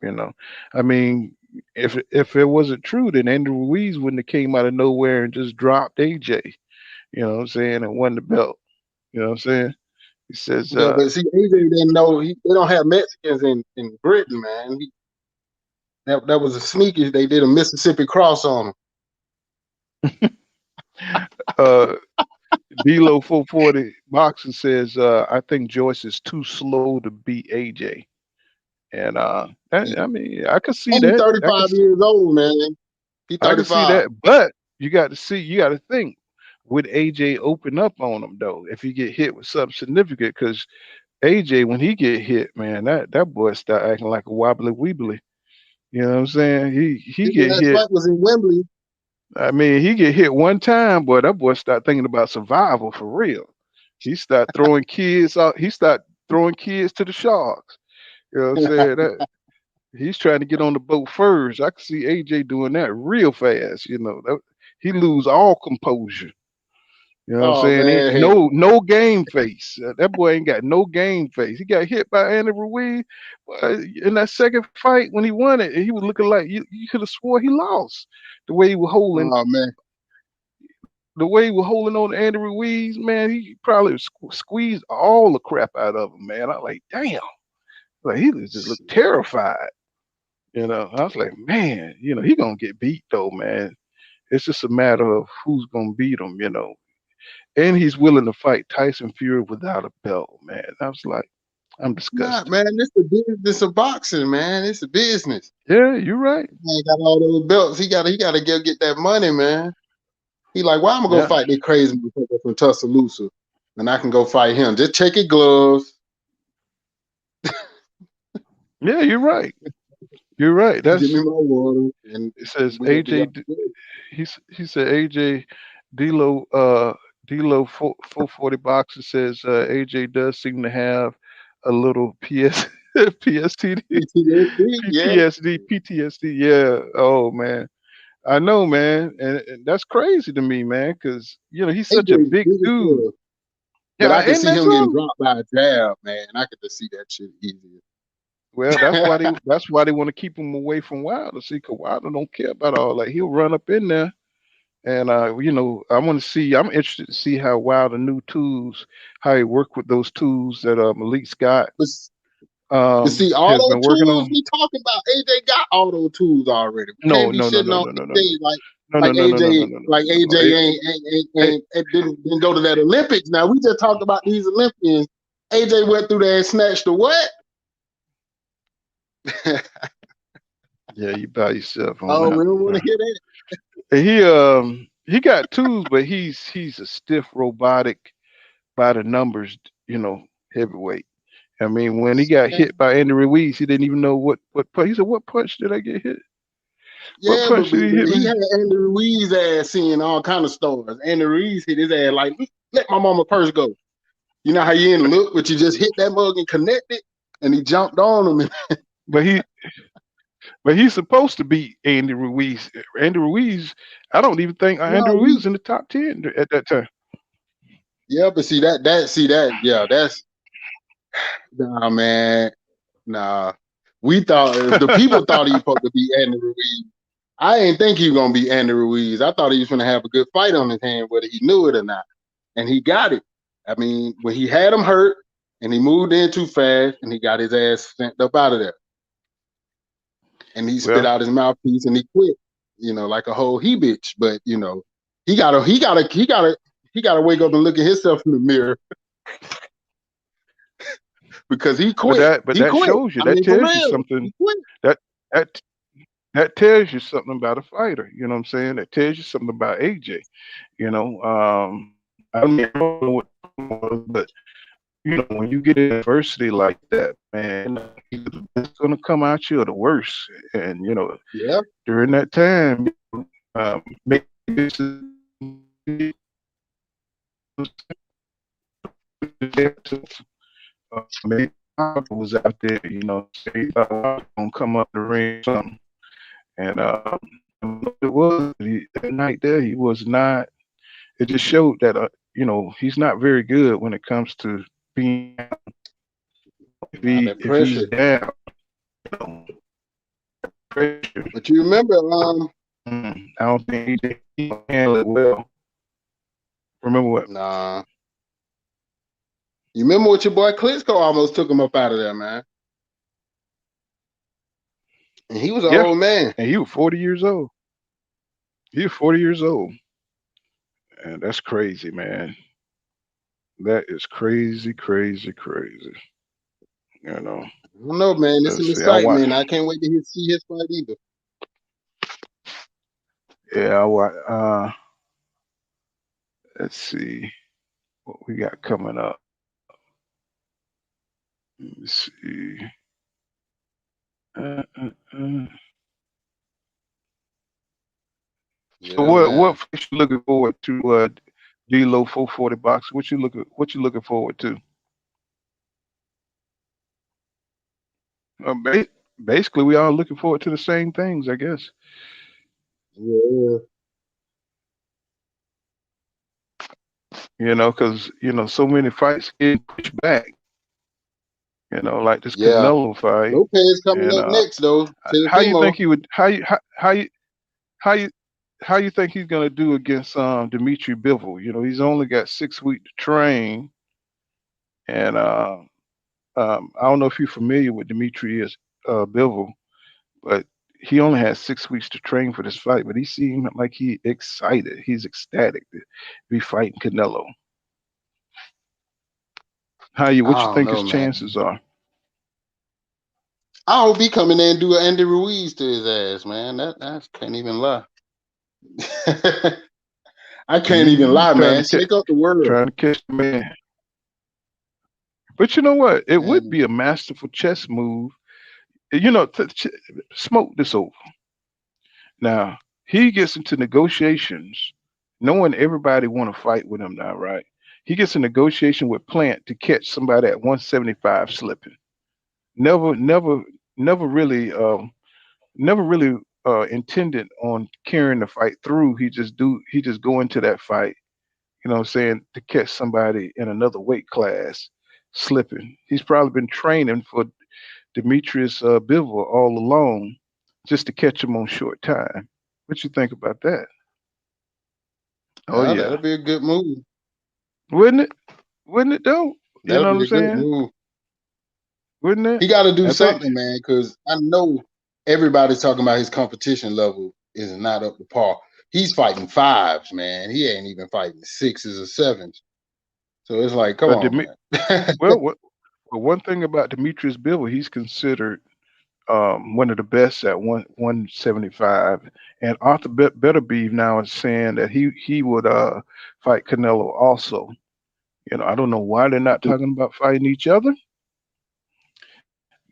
I mean, if it wasn't true, then Andrew Ruiz wouldn't have came out of nowhere and just dropped AJ, you know what I'm saying, and won the belt. You know what I'm saying? He says, Yeah, but see, AJ didn't know they don't have Mexicans in Britain, man. That was a sneaky. They did a Mississippi cross on him. uh D'Lo 440 boxing says, I think Joyce is too slow to beat AJ. And I mean, I could see And he's that. 35 years old, man. He's I can see 35. that, but you got to think, would AJ open up on him though if he get hit with something significant? Because AJ, when he get hit, man, that boy start acting like a wobbly weebly. You know what I'm saying? He His get last hit. fight was in Wembley. I mean, he get hit one time, boy. That boy start thinking about survival for real. He start throwing kids out. He start throwing kids to the sharks. You know what I'm saying? He's trying to get on the boat first. I can see AJ doing that real fast. He lose all composure. You know what I'm Oh saying? man, hey, No game face. That boy ain't got no game face. He got hit by Andy Ruiz in that second fight when he won it. He was looking like you could have swore he lost. The way he was holding, oh man, on Andy Ruiz, man, he probably squeezed all the crap out of him, man. I like, damn, like he just looked terrified. I was like, man, he gonna get beat though, man. It's just a matter of who's gonna beat him. And he's willing to fight Tyson Fury without a belt, man. I was like, I'm not disgusted. man. This a business of boxing, man. It's a business. Yeah, you're right. Man got all those belts. He gotta get that money, man. He like, why I'm gonna go Yeah, fight that crazy motherfucker from Tuscaloosa, and I can go fight him. Just check your gloves. yeah, you're right. You're right. Give me my water, and It says we gonna be AJ. all good. He said AJ D'Lo D'Lo 440 boxer says AJ does seem to have a little PSTD PTSD, yeah. PTSD. Yeah. Oh man. I know, man, and that's crazy to me, man, because he's such a AJ big big as dude. hell. But Yeah, I could and see that's him getting all. dropped by a jab, man. I could just see that shit easier. Well, that's why they want to keep him away from Wilder. See, because Wilder don't care about all that. He'll run up in there, and I want to see. I'm interested to see how Wilder new tools, how he work with those tools that Malik Scott But, but see, all has those been working tools on. we talking about, AJ got all those tools already. We No, can't be no, no, shitting no, on no, no, no, no, AJ no, no, like no, no, no, no, AJ no, no, like no, no. AJ ain't didn't go to that Olympics. Now we just talked about these Olympians. AJ went through there and snatched the what? Yeah, you by yourself on Oh, that we don't want one. to hear that. He got tools, but he's a stiff, robotic, by the numbers, heavyweight. I mean, when he got hit by Andy Ruiz, he didn't even know what punch. He said, "What punch did I get hit? What Yeah, punch did he hit but he me?" had Andy Ruiz ass seeing all kind of stores. Andy Ruiz hit his ass like, let my mama purse go. You know how you in the look, but you just hit that mug and connected, and he jumped on him. But he's supposed to beat Andy Ruiz. Andy Ruiz, I don't even think Andy No, Ruiz was in the top 10 at that time. yeah, but yeah, that's nah, man, nah. We thought the people thought he was supposed to be Andy Ruiz. I didn't think he was gonna be Andy Ruiz. I thought he was gonna have a good fight on his hand, whether he knew it or not, and he got it. I mean, when he had him hurt and he moved in too fast, and he got his ass sent up out of there, and he spit Well, out his mouthpiece and he quit. Like a whole he bitch. But he gotta wake up and look at himself in the mirror because he but quit. that but He that quit. shows you, I that mean, for tells you real, something. he quit. That that that tells you something about a fighter. You know what I'm saying? That tells you something about AJ. I don't know what it was, but when you get in adversity like that, man, either the best gonna come out you or the worst. And Yeah. during that time, maybe maybe was out there, say he thought I was gonna come up the ring or something. And it was that night there, he was not. It just showed that he's not very good when it comes to being. Nah, that If he's pressure. down, you know, pressure. But you remember, I don't think he can handle it well. Remember what? nah. You remember what your boy Klitschko almost took him up out of there, man. And he was an Yeah, old man. and he was 40 years old. He was 40 years old, and that's crazy, man. That is crazy, crazy, crazy. You know. I don't know, man. It's Let's an see. I watch. excitement. I can't wait to see his fight either. Yeah, I watch. Let's see what we got coming up. Let me see. Uh, uh, uh. So Yeah, what man. fight you looking forward to? D-Lo 440 box. What you looking forward to? Basically, we all looking forward to the same things, I guess. Yeah. Because so many fights getting pushed back. Like this Yeah. Canelo fight. Lopez coming And up next, though. how you think Teofimo. he would? How you think he's gonna do against Dimitri Bivol? He's only got 6 weeks to train, and I don't know if you're familiar with Dimitri is Bivol, but he only has 6 weeks to train for this fight. But he seemed like he excited. He's ecstatic to be fighting Canelo. What I you don't think his know, man. chances are? I hope he come in there and do an Andy Ruiz to his ass, man. That can't even lie. I can't even He's lie, man. Shake up the world. trying to catch the man. But you know what? It would Man. be a masterful chess move. Smoke this over. Now he gets into negotiations, knowing everybody want to fight with him now, right? He gets a negotiation with Plant to catch somebody at 175 slipping. Never, never, never really, never really intended on carrying the fight through. He just go into that fight, what I'm saying, to catch somebody in another weight class slipping. He's probably been training for Demetrius Bivol all along just to catch him on short time. What you think about that? Oh Yeah, yeah, that'll be a good move. wouldn't it? Wouldn't it though? You That'll know what be I'm a good saying? move. Wouldn't it? He got to do I think. something, man, because I know everybody's talking about his competition level is not up to par. He's fighting fives, man. He ain't even fighting sixes or sevens. So it's like, come But on, man. well, one thing about Demetrius Bivol, he's considered one of the best at 175. And Arthur Beterbiev now is saying that he would fight Canelo also. I don't know why they're not talking about fighting each other,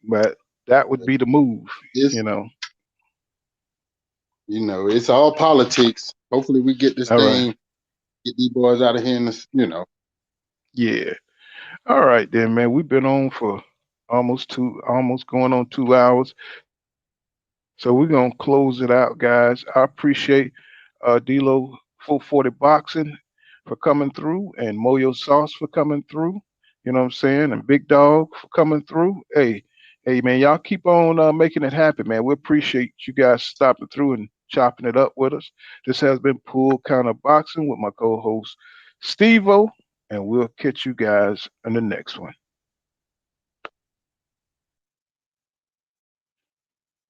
but that would be the move. It's You know. it's all politics. Hopefully, we get this All right. thing, get these boys out of here, Yeah. All right then, man. We've been on for almost going on 2 hours. So we're gonna close it out, guys. I appreciate D'Lo 440 Boxing for coming through, and Moyo Sauce for coming through. You know what I'm saying? And Big Dog for coming through. Hey, man, y'all keep on making it happen, man. We appreciate you guys stopping through and chopping it up with us. This has been Pool Counter Boxing with my co-host Steve-O, and we'll catch you guys in the next one.